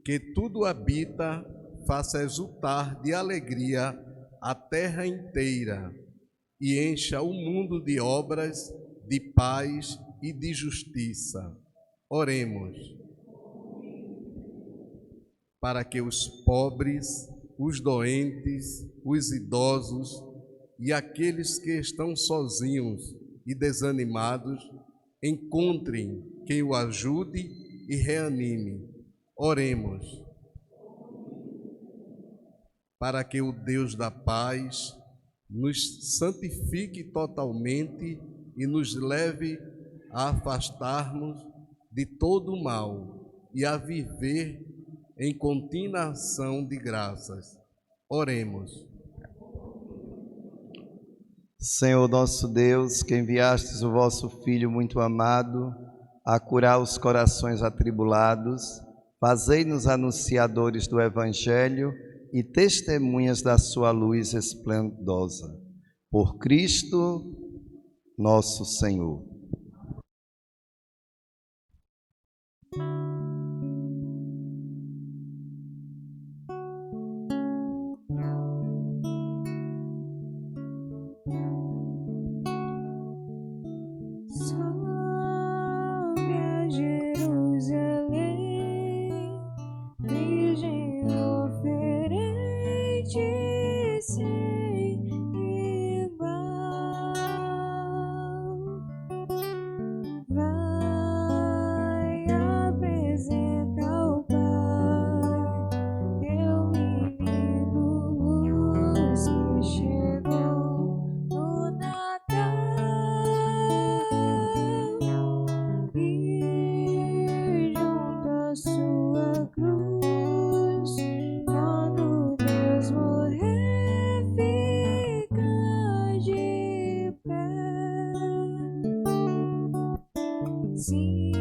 que tudo habita, faça exultar de alegria a terra inteira e encha o mundo de obras, de paz e de justiça. Oremos. Para que os pobres, os doentes, os idosos e aqueles que estão sozinhos e desanimados encontrem quem o ajude e reanime. Oremos. Para que o Deus da paz nos santifique totalmente e nos leve a afastar-nos de todo o mal e a viver em contínua ação de graças. Oremos. Senhor nosso Deus, que enviastes o vosso Filho muito amado a curar os corações atribulados, fazei-nos anunciadores do Evangelho e testemunhas da sua luz esplendosa. Por Cristo, nosso Senhor. Sim,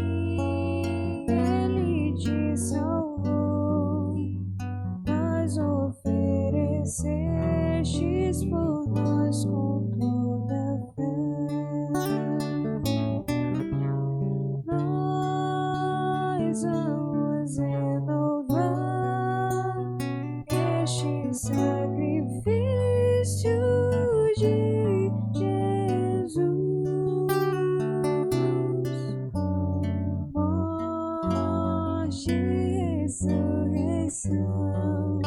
Ele te salvou, mas oferecestes por nós com toda a fé. Nós vamos renovar este sacrifício de Jesus. Morte e ressurreição,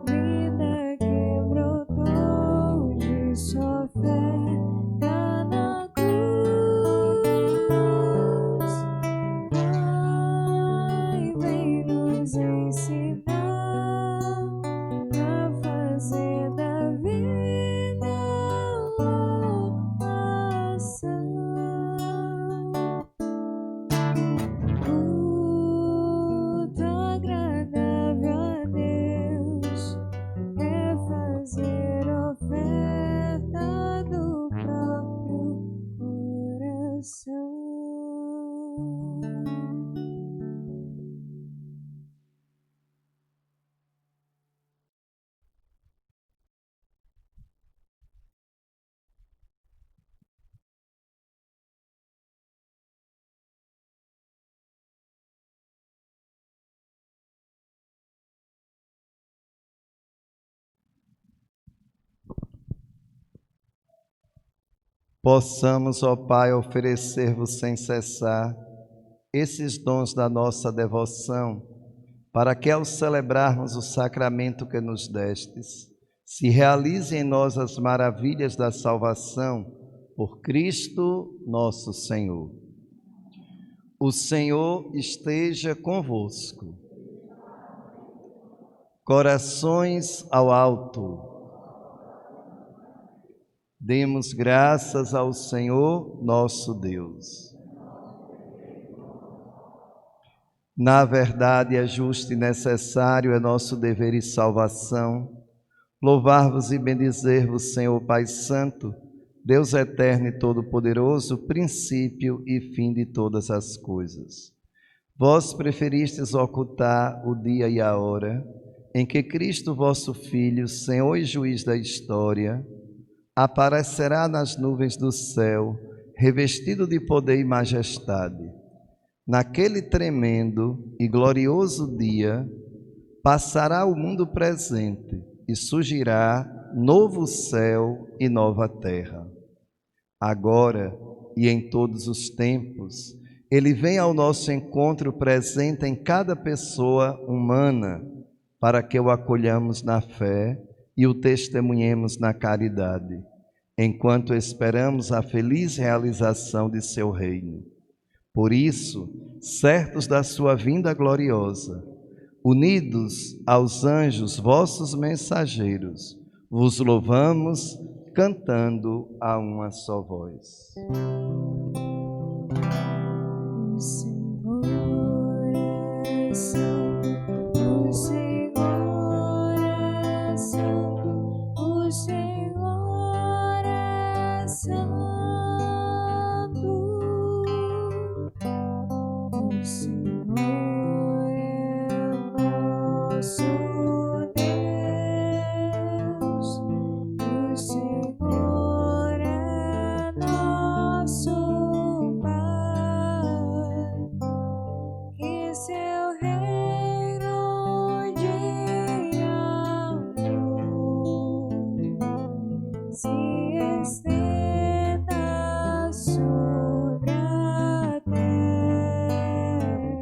vida que brotou de sua fé cá na cruz. Ai, vem nos ensinar a fazer da vida uma ação. Culto agradável a Deus é fazer oferta do próprio coração. Possamos, ó Pai, oferecer-vos sem cessar esses dons da nossa devoção, para que ao celebrarmos o sacramento que nos destes, se realizem em nós as maravilhas da salvação por Cristo nosso Senhor. O Senhor esteja convosco. Corações ao alto. Demos graças ao Senhor nosso Deus. Na verdade, é justo e necessário, é nosso dever e salvação, louvar-vos e bendizer-vos, Senhor Pai Santo, Deus eterno e todo-poderoso, princípio e fim de todas as coisas. Vós preferistes ocultar o dia e a hora em que Cristo, vosso Filho, Senhor e Juiz da história, aparecerá nas nuvens do céu, revestido de poder e majestade. Naquele tremendo e glorioso dia, passará o mundo presente e surgirá novo céu e nova terra. Agora e em todos os tempos, Ele vem ao nosso encontro presente em cada pessoa humana, para que o acolhamos na fé e o testemunhemos na caridade, enquanto esperamos a feliz realização de seu reino. Por isso, certos da sua vinda gloriosa, unidos aos anjos vossos mensageiros, vos louvamos, cantando a uma só voz. O Senhor é santo, o Senhor é santo, o Senhor é santo. O Senhor é nosso Deus, o Senhor é nosso Pai, que seu reino de amor se estenda sobre a terra.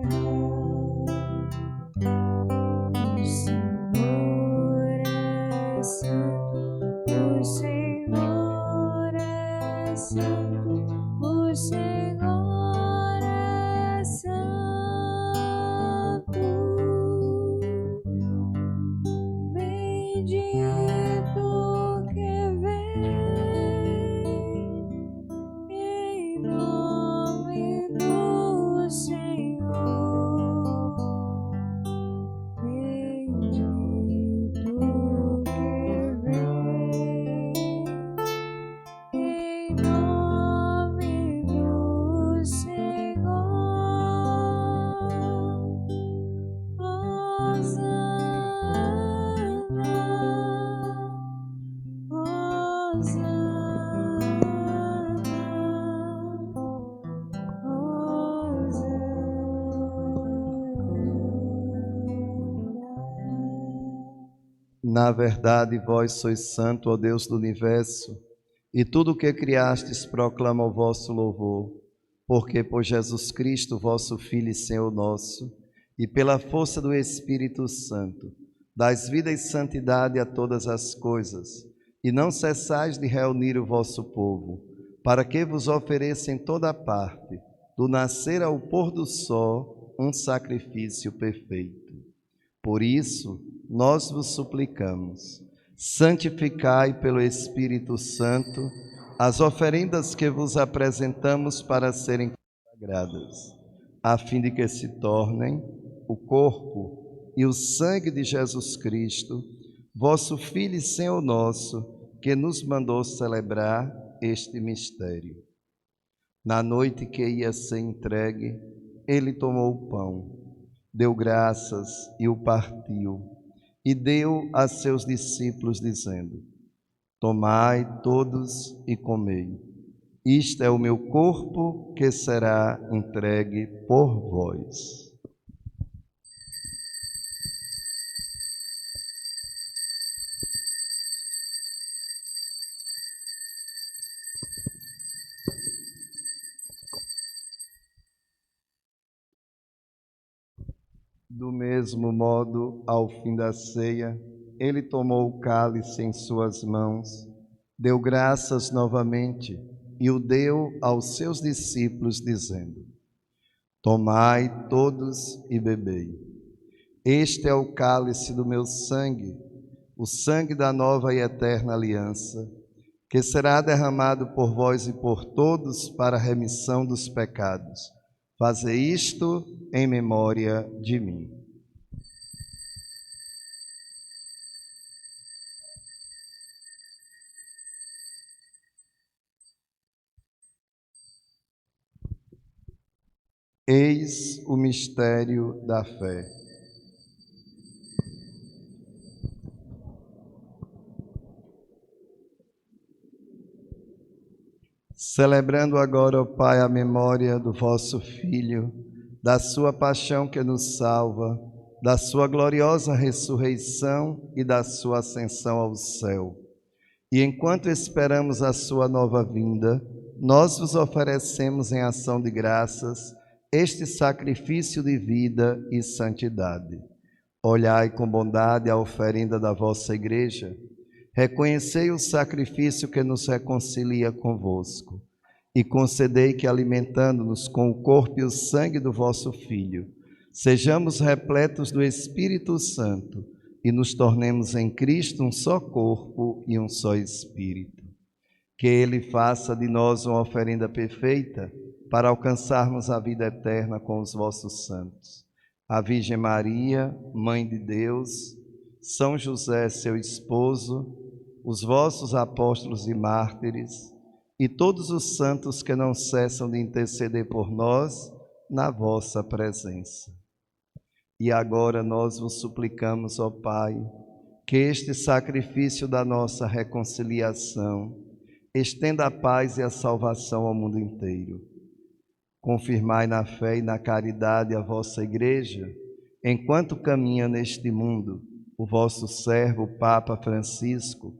Na verdade, vós sois santo, ó Deus do universo, e tudo o que criastes proclama o vosso louvor, porque por Jesus Cristo, vosso Filho e Senhor nosso, e pela força do Espírito Santo, dais vida e santidade a todas as coisas, e não cessais de reunir o vosso povo, para que vos ofereça em toda parte, do nascer ao pôr do sol, um sacrifício perfeito. Por isso, nós vos suplicamos, santificai pelo Espírito Santo as oferendas que vos apresentamos para serem consagradas, a fim de que se tornem o corpo e o sangue de Jesus Cristo, vosso Filho e Senhor nosso, que nos mandou celebrar este mistério. Na noite que ia ser entregue, ele tomou o pão, deu graças e o partiu, e deu a seus discípulos, dizendo: tomai todos e comei. Isto é o meu corpo que será entregue por vós. Do mesmo modo, ao fim da ceia, ele tomou o cálice em suas mãos, deu graças novamente e o deu aos seus discípulos, dizendo: tomai todos e bebei. Este é o cálice do meu sangue, o sangue da nova e eterna aliança, que será derramado por vós e por todos para a remissão dos pecados. Fazei isto em memória de mim. Eis o mistério da fé. Celebrando agora, ó Pai, a memória do vosso Filho, da sua paixão que nos salva, da sua gloriosa ressurreição e da sua ascensão ao céu. E enquanto esperamos a sua nova vinda, nós vos oferecemos em ação de graças este sacrifício de vida e santidade. Olhai com bondade a oferenda da vossa Igreja, reconhecei o sacrifício que nos reconcilia convosco, e concedei que, alimentando-nos com o corpo e o sangue do vosso Filho, sejamos repletos do Espírito Santo e nos tornemos em Cristo um só corpo e um só Espírito. Que Ele faça de nós uma oferenda perfeita para alcançarmos a vida eterna com os vossos santos. A Virgem Maria, Mãe de Deus, São José, seu esposo, os vossos apóstolos e mártires, e todos os santos que não cessam de interceder por nós na vossa presença. E agora nós vos suplicamos, ó Pai, que este sacrifício da nossa reconciliação estenda a paz e a salvação ao mundo inteiro. Confirmai na fé e na caridade a vossa Igreja, enquanto caminha neste mundo o vosso servo Papa Francisco,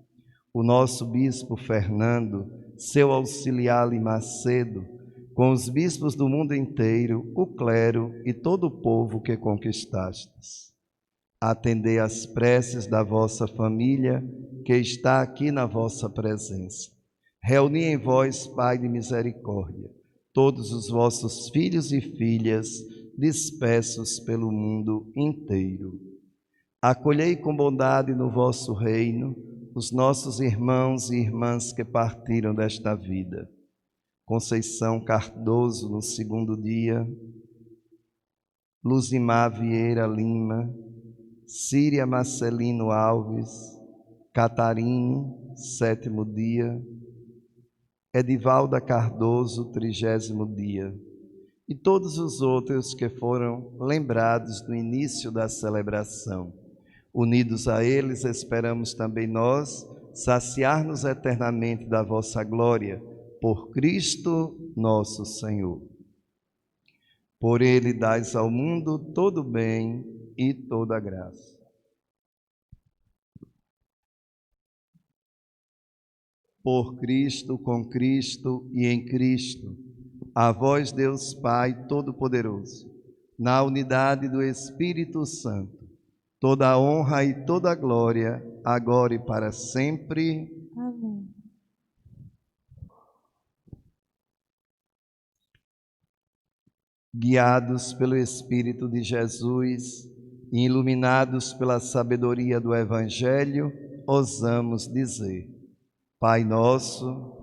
o nosso Bispo Fernando, seu auxiliar Macedo, com os bispos do mundo inteiro, o clero e todo o povo que conquistastes. Atendei às preces da vossa família, que está aqui na vossa presença. Reuni em vós, Pai de misericórdia, todos os vossos filhos e filhas, dispersos pelo mundo inteiro. Acolhei com bondade no vosso reino os nossos irmãos e irmãs que partiram desta vida. Conceição Cardoso, no 2º dia, Luzimar Vieira Lima, Síria Marcelino Alves, Catarine, 7º dia, Edivalda Cardoso, 30º dia, e todos os outros que foram lembrados no início da celebração. Unidos a eles, esperamos também nós saciar-nos eternamente da vossa glória, por Cristo nosso Senhor. Por Ele dais ao mundo todo bem e toda graça. por Cristo, com Cristo e em Cristo. A vós, Deus Pai Todo-Poderoso, na unidade do Espírito Santo, toda a honra e toda a glória, agora e para sempre. Amém. Guiados pelo Espírito de Jesus e iluminados pela sabedoria do Evangelho, ousamos dizer: Pai nosso,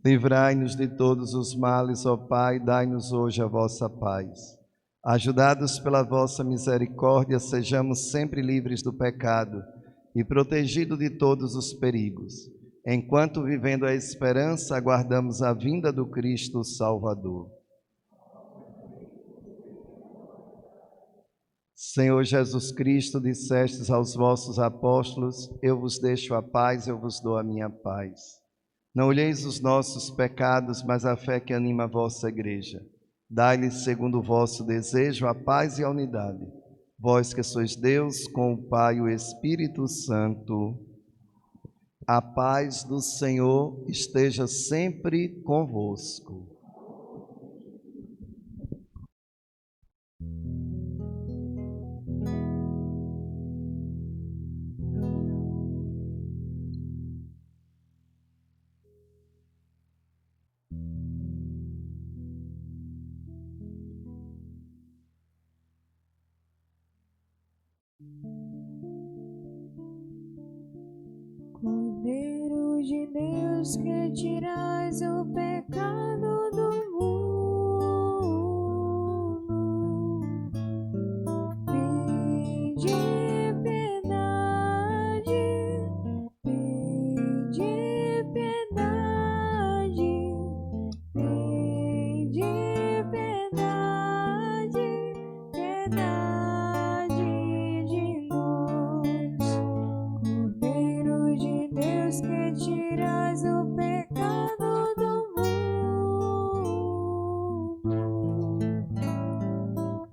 livrai-nos de todos os males, ó Pai, dai-nos hoje a vossa paz. Ajudados pela vossa misericórdia, sejamos sempre livres do pecado e protegidos de todos os perigos, enquanto, vivendo a esperança, aguardamos a vinda do Cristo Salvador. Senhor Jesus Cristo, dissestes aos vossos apóstolos: eu vos deixo a paz, eu vos dou a minha paz. Não olheis os nossos pecados, mas a fé que anima a vossa igreja. Dai-lhes, segundo o vosso desejo, a paz e a unidade. Vós que sois Deus, com o Pai e o Espírito Santo. A paz do Senhor esteja sempre convosco. Cordeiro de Deus, que tirais o pecado do mundo, vinde piedade, vinde piedade, vinde piedade, piedade de nós. Cordeiro de Deus, que tirais o pecado do mundo,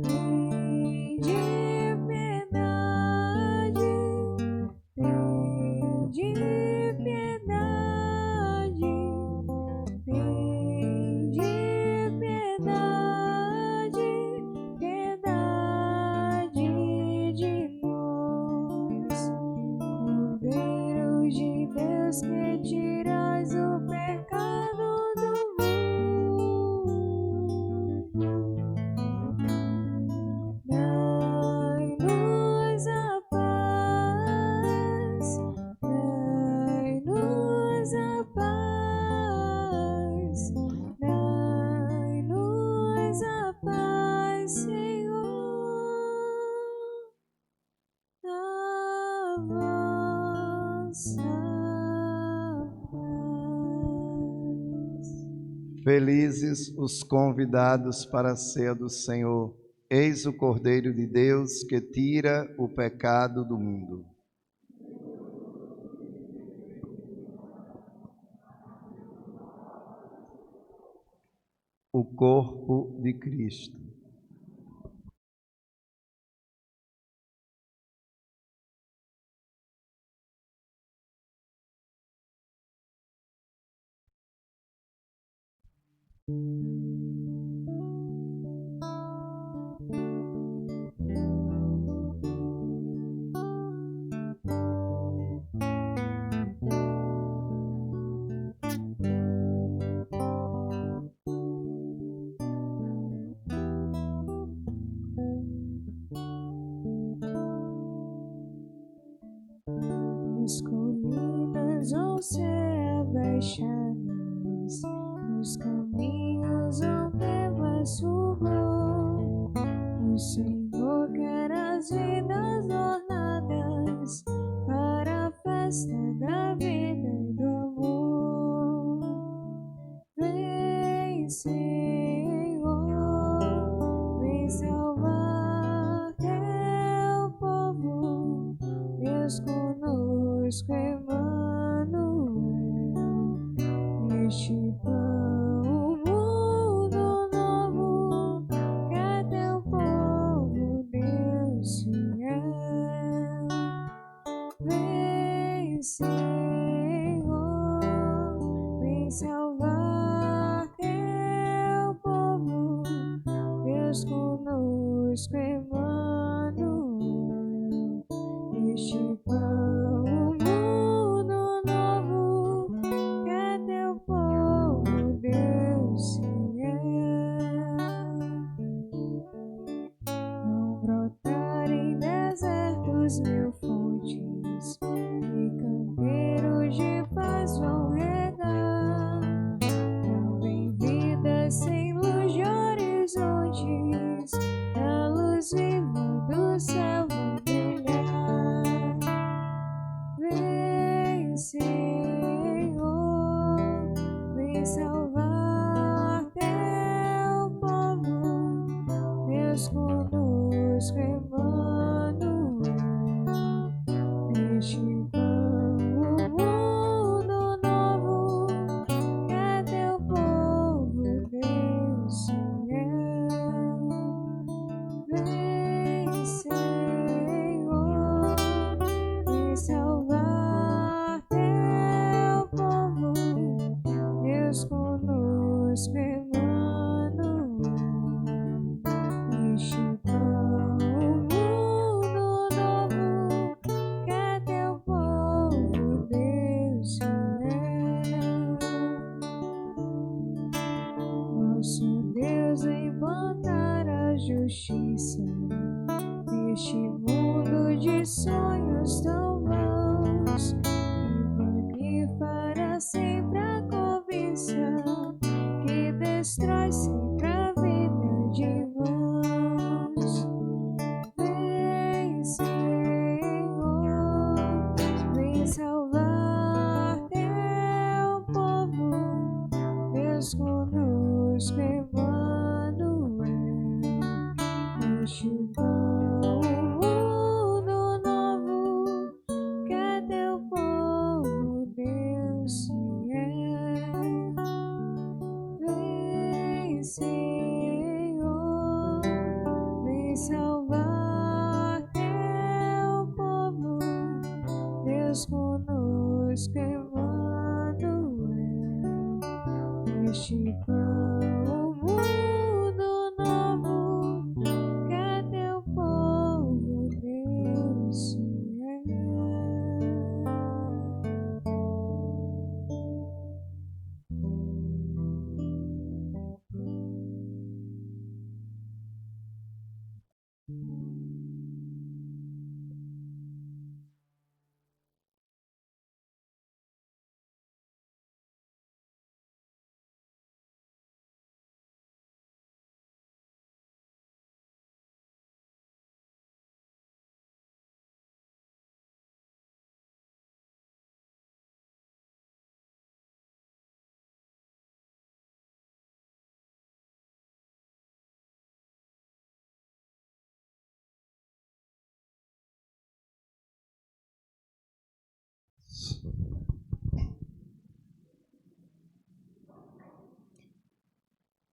vinde piedade, vinde piedade, vinde piedade, piedade de nós. Cordeiro de Deus, que tirais o pecado do mundo, dai-nos a paz, dai-nos a paz, dai-nos a paz, Senhor, a vossa paz. Felizes os convidados para a ceia do Senhor. Eis o Cordeiro de Deus que tira o pecado do mundo. O corpo de Cristo. As colinas vão ser abaixadas, nos caminhos onde mais bom. O Senhor quer as vidas ornadas para a festa da vida e do amor. conosco, Emmanuel. Neste pão, um mundo novo, que é teu povo, Deus fiel. Vem, Senhor, vem salvar teu povo, Deus conosco, Emmanuel. Neste pão, um mundo novo, que é teu povo, Deus fiel. Vão brotar em desertos mil fontes, e canteiros de paz vão regar. Também vidas sem luz de horizontes, a luz viva do céu vão brilhar. Vem, Senhor, vem salvar teu povo, Deus conosco, Emmanuel. Neste pão, um mundo novo, que é teu povo, Deus fiel. Vem, Senhor, vem salvar teu povo, Deus conosco, Emmanuel. Neste pão, um mundo novo, que é teu povo, Deus fiel. Nosso Deus implantar a justiça neste mundo de sonhos tão vãos, e banir para sempre a cobiça que destrói sempre a vida de irmãos. Vem, Senhor, vem salvar teu povo, Deus conosco, Emmanuel. Neste pão, um mundo novo, que é teu povo, Deus fiel. Vem, Senhor, vem salvar teu povo, Deus conosco, Emmanuel. Neste pão, um mundo novo, que é teu povo, Deus fiel.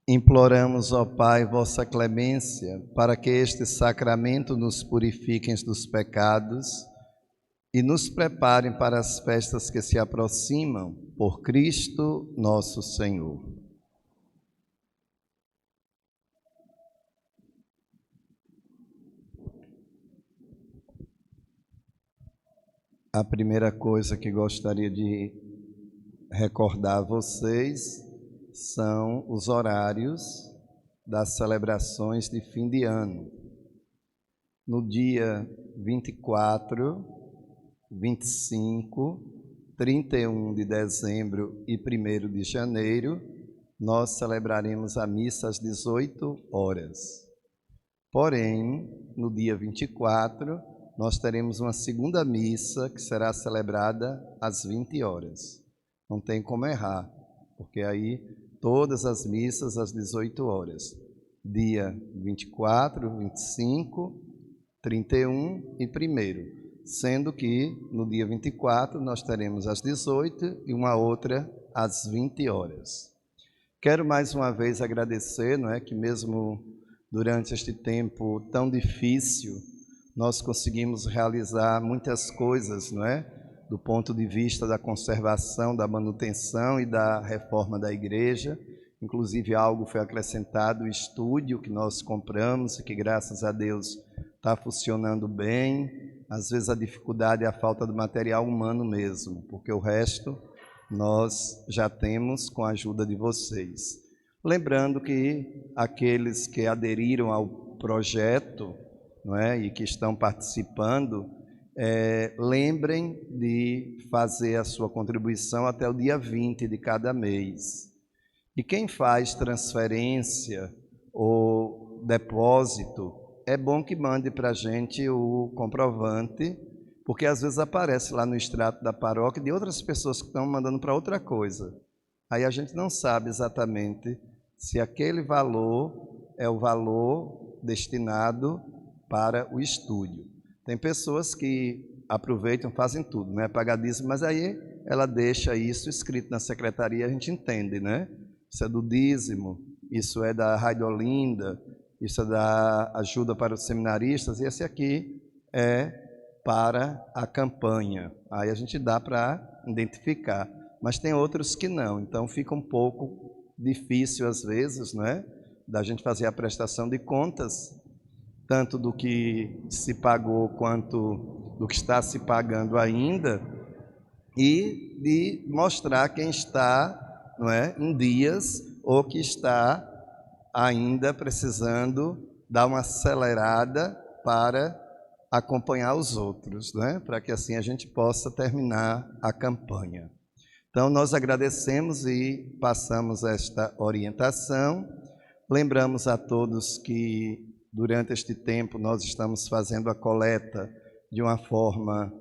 Imploramos, ó Pai, vossa clemência, para que este sacramento nos purifique dos pecados e nos preparem para as festas que se aproximam, por Cristo nosso Senhor. A primeira coisa que gostaria de recordar a vocês são os horários das celebrações de fim de ano. No dia 24, 25, 31 de dezembro e 1º de janeiro, nós celebraremos a missa às 18 horas. Porém, no dia 24, nós teremos uma segunda missa que será celebrada às 20 horas. Não tem como errar, porque aí todas as missas às 18 horas. Dia 24, 25, 31 e 1º. sendo que no dia 24 nós teremos às 18 e uma outra às 20 horas. Quero mais uma vez agradecer, não é, que mesmo durante este tempo tão difícil, nós conseguimos realizar muitas coisas, não é? Do ponto de vista da conservação, da manutenção e da reforma da igreja. Inclusive algo foi acrescentado, o estúdio que nós compramos e que graças a Deus está funcionando bem. Às vezes a dificuldade é a falta do material humano mesmo, porque o resto nós já temos com a ajuda de vocês. Lembrando que aqueles que aderiram ao projeto, não é, e que estão participando, lembrem de fazer a sua contribuição até o dia 20 de cada mês. E quem faz transferência ou depósito, é bom que mande para a gente o comprovante, porque às vezes aparece lá no extrato da paróquia de outras pessoas que estão mandando para outra coisa. Aí a gente não sabe exatamente se aquele valor é o valor destinado para o estúdio. Tem pessoas que aproveitam, fazem tudo, né? Pagar dízimo, mas aí ela deixa isso escrito na secretaria, a gente entende, né? Isso é do dízimo, isso é da Rádio Olinda, isso é da ajuda para os seminaristas, e esse aqui é para a campanha. Aí a gente dá para identificar, mas tem outros que não, então fica um pouco difícil às vezes, não é? Da gente fazer a prestação de contas, tanto do que se pagou quanto do que está se pagando ainda, e de mostrar quem está, não é, em dias ou que está ainda precisando dar uma acelerada para acompanhar os outros, não é? Para que assim a gente possa terminar a campanha. Então nós agradecemos e passamos esta orientação. Lembramos a todos que durante este tempo nós estamos fazendo a coleta de uma forma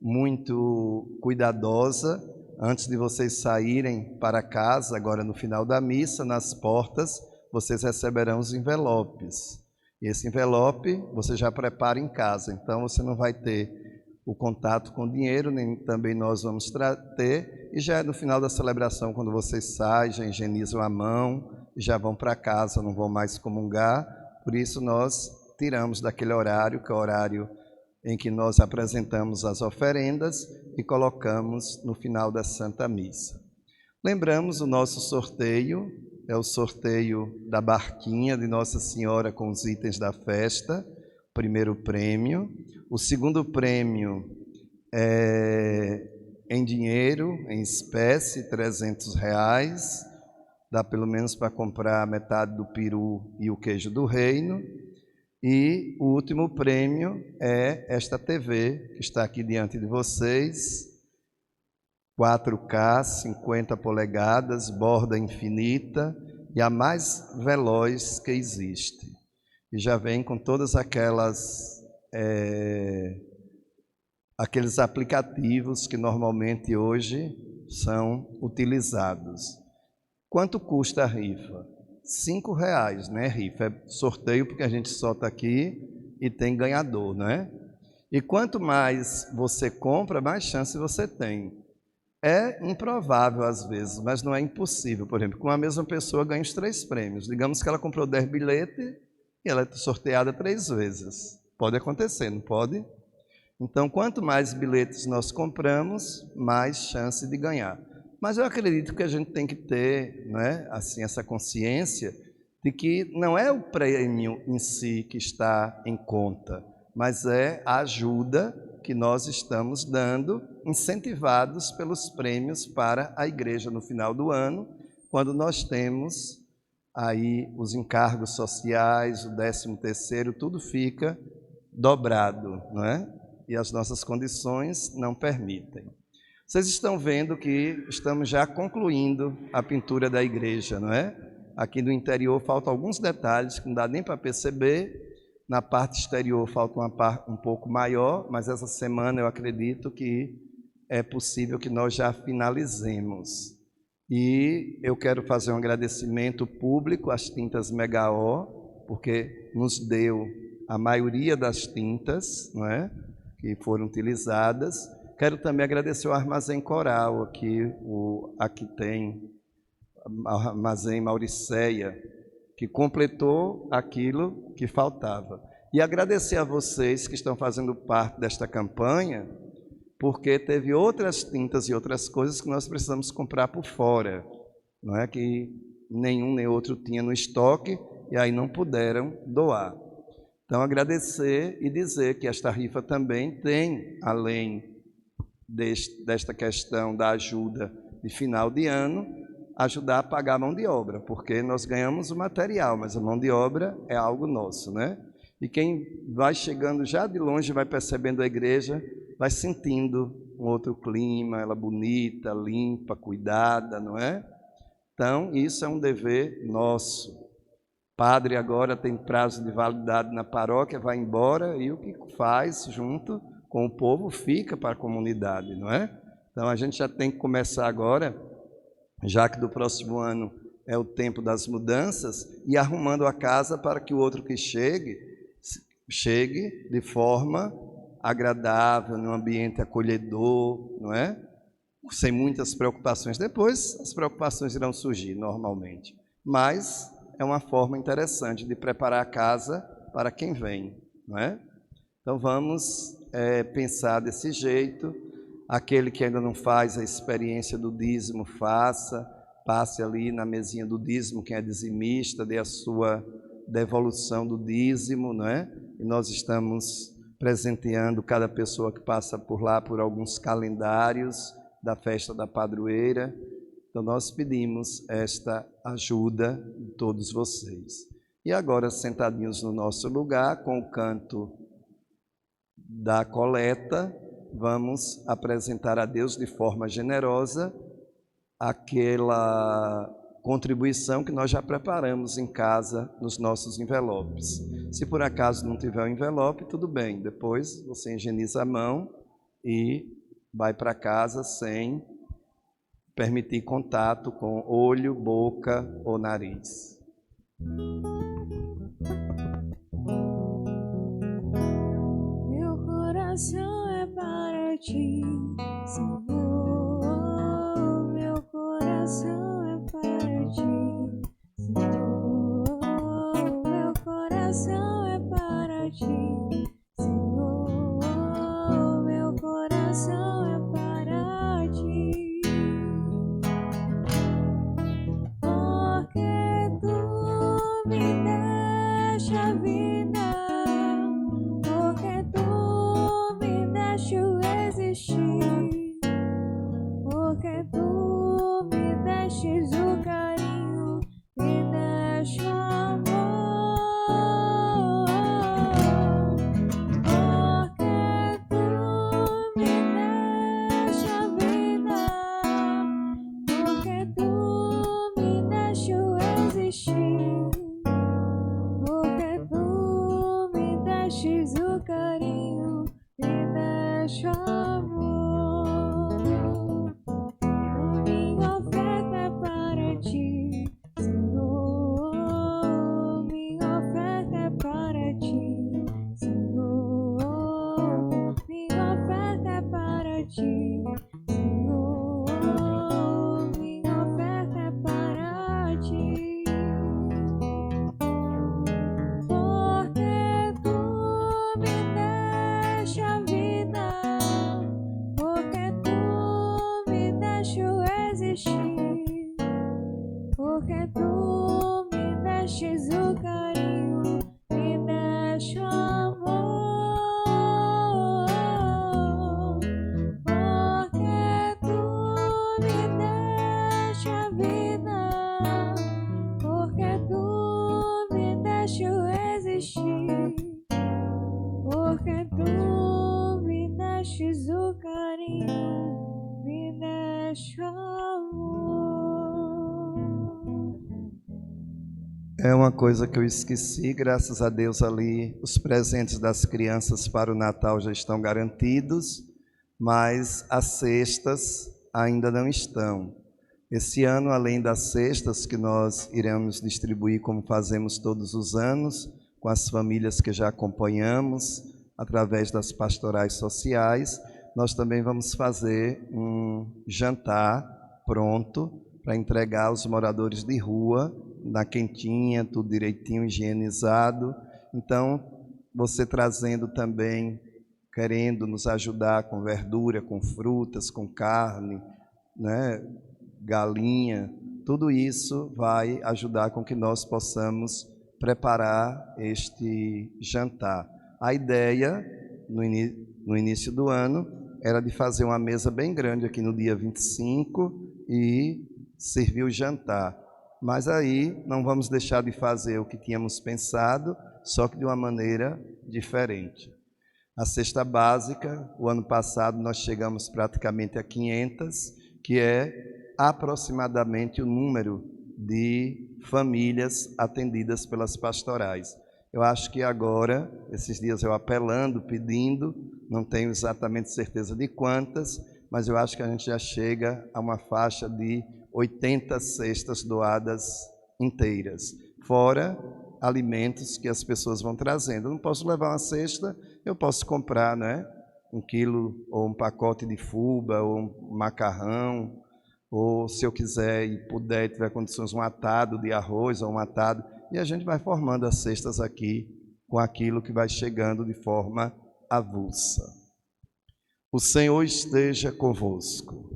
muito cuidadosa. Antes de vocês saírem para casa, agora no final da missa, nas portas, vocês receberão os envelopes. E esse envelope você já prepara em casa, então você não vai ter o contato com o dinheiro, nem também nós vamos ter, e já é no final da celebração, quando vocês saem, já higienizam a mão, e já vão para casa, não vão mais comungar. Por isso nós tiramos daquele horário, que é o horário em que nós apresentamos as oferendas e colocamos no final da Santa Missa. Lembramos o nosso sorteio, é o sorteio da barquinha de Nossa Senhora com os itens da festa, o primeiro prêmio. O segundo prêmio é em dinheiro, em espécie, R$300, dá pelo menos para comprar metade do peru e o queijo do reino. E o último prêmio é esta TV, que está aqui diante de vocês, 4K, 50 polegadas, borda infinita e a mais veloz que existe. E já vem com todas aqueles aplicativos que normalmente hoje são utilizados. Quanto custa a rifa? R$5, né, rifa? É sorteio porque a gente solta aqui e tem ganhador, né? E quanto mais você compra, mais chance você tem. É improvável às vezes, mas não é impossível. Por exemplo, com a mesma pessoa ganha os 3 prêmios. Digamos que ela comprou 10 bilhetes e ela é sorteada 3 vezes. Pode acontecer, não pode? Então, quanto mais bilhetes nós compramos, mais chance de ganhar. Mas eu acredito que a gente tem que ter, né, assim, essa consciência de que não é o prêmio em si que está em conta, mas é a ajuda que nós estamos dando, incentivados pelos prêmios para a igreja no final do ano, quando nós temos aí os encargos sociais, o 13º, tudo fica dobrado, não é? E as nossas condições não permitem. Vocês estão vendo que estamos já concluindo a pintura da igreja, não é? Aqui no interior faltam alguns detalhes que não dá nem para perceber. Na parte exterior falta uma parte um pouco maior, mas essa semana eu acredito que é possível que nós já finalizemos. E eu quero fazer um agradecimento público às tintas Mega-O, porque nos deu a maioria das tintas, não é? que foram utilizadas. Quero também agradecer o Armazém Coral, aqui tem o Armazém Mauricéia, que completou aquilo que faltava. E agradecer a vocês que estão fazendo parte desta campanha, porque teve outras tintas e outras coisas que nós precisamos comprar por fora, não é que nenhum nem outro tinha no estoque e aí não puderam doar. Então, agradecer e dizer que esta rifa também tem, além desta questão da ajuda de final de ano, ajudar a pagar a mão de obra, porque nós ganhamos o material, mas a mão de obra é algo nosso, né? E quem vai chegando já de longe, vai percebendo a igreja, vai sentindo um outro clima, ela bonita, limpa, cuidada, não é? Então, isso é um dever nosso. Padre agora tem prazo de validade na paróquia, vai embora, e o que faz junto com o povo fica para a comunidade, não é? Então, a gente já tem que começar agora, já que do próximo ano é o tempo das mudanças, e arrumando a casa para que o outro que chegue de forma agradável, num ambiente acolhedor, não é? Sem muitas preocupações. Depois as preocupações irão surgir normalmente, mas é uma forma interessante de preparar a casa para quem vem, não é? Então vamos pensar desse jeito. Aquele que ainda não faz a experiência do dízimo, passe ali na mesinha do dízimo, quem é dizimista, dê a sua devolução do dízimo, não é? E nós estamos presenteando cada pessoa que passa por lá por alguns calendários da festa da padroeira. Então nós pedimos esta ajuda de todos vocês. E agora, sentadinhos no nosso lugar, com o canto da coleta, vamos apresentar a Deus de forma generosa aquela contribuição que nós já preparamos em casa nos nossos envelopes. Se por acaso não tiver o envelope, tudo bem, depois você higieniza a mão e vai para casa sem permitir contato com olho, boca ou nariz. Meu coração é para ti, Senhor. Meu coração é para ti, Senhor. Meu coração é para ti, Senhor. Meu coração é para ti. Porque tu me deste a vida, porque tu me deste o existir, porque tu me destes o carinho, me deste o amor. Porque tu me deste a vida, porque tu me deste o existir, porque tu me destes o carinho, me deste o amor. Minha oferta é para ti, Senhor. Minha oferta é para ti, Senhor. Minha oferta é para ti, Senhor. Minha oferta é para ti. Porque tu me deste a vida, porque tu me deste o existir, porque tu me destes o carinho, me deste o amor. Porque tu me deste a vida, porque tu me deste o existir, porque tu me destes o carinho, me deste o amor. É uma coisa que eu esqueci, graças a Deus ali os presentes das crianças para o Natal já estão garantidos, mas as cestas ainda não estão. Esse ano, além das cestas que nós iremos distribuir como fazemos todos os anos, com as famílias que já acompanhamos, através das pastorais sociais, nós também vamos fazer um jantar pronto para entregar aos moradores de rua, na quentinha, tudo direitinho, higienizado. Então, você trazendo também, querendo nos ajudar com verdura, com frutas, com carne, né, galinha, tudo isso vai ajudar com que nós possamos preparar este jantar. A ideia, no início do ano, era de fazer uma mesa bem grande aqui no dia 25 e servir o jantar. Mas aí não vamos deixar de fazer o que tínhamos pensado, só que de uma maneira diferente. A cesta básica, o ano passado nós chegamos praticamente a 500, que é aproximadamente o número de famílias atendidas pelas pastorais. Eu acho que agora, esses dias eu apelando, pedindo, não tenho exatamente certeza de quantas, mas eu acho que a gente já chega a uma faixa de 80 cestas doadas inteiras, fora alimentos que as pessoas vão trazendo. Eu não posso levar uma cesta, eu posso comprar, né, 1 quilo ou um pacote de fubá ou um macarrão, ou se eu quiser e puder e tiver condições, um atado de arroz ou um atado, e a gente vai formando as cestas aqui com aquilo que vai chegando de forma avulsa. O Senhor esteja convosco.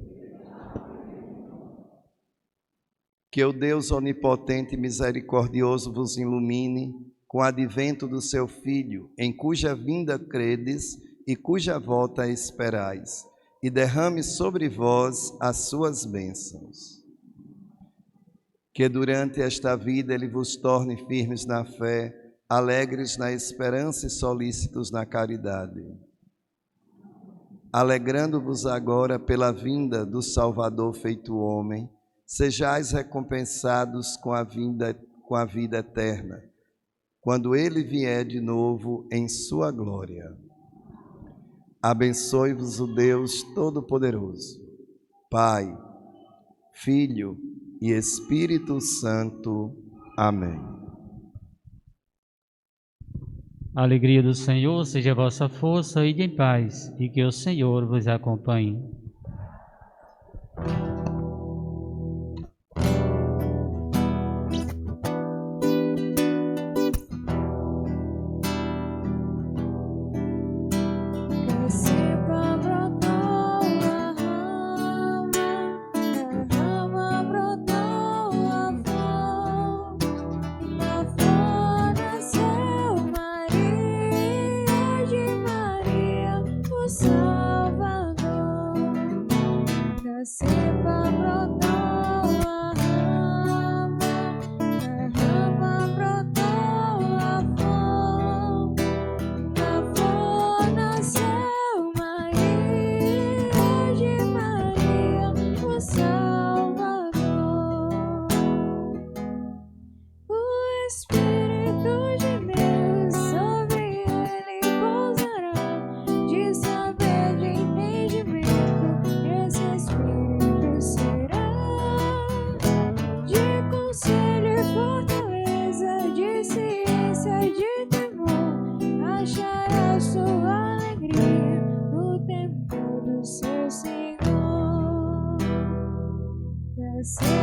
Que o Deus onipotente e misericordioso vos ilumine com o advento do seu Filho, em cuja vinda credes e cuja volta esperais, e derrame sobre vós as suas bênçãos. Que durante esta vida Ele vos torne firmes na fé, alegres na esperança e solícitos na caridade. Alegrando-vos agora pela vinda do Salvador feito homem, sejais recompensados com a vida eterna, quando Ele vier de novo em sua glória. Abençoe-vos o Deus Todo-Poderoso, Pai, Filho e Espírito Santo. Amém. A alegria do Senhor seja a vossa força, ide em paz, e que o Senhor vos acompanhe. Senhor.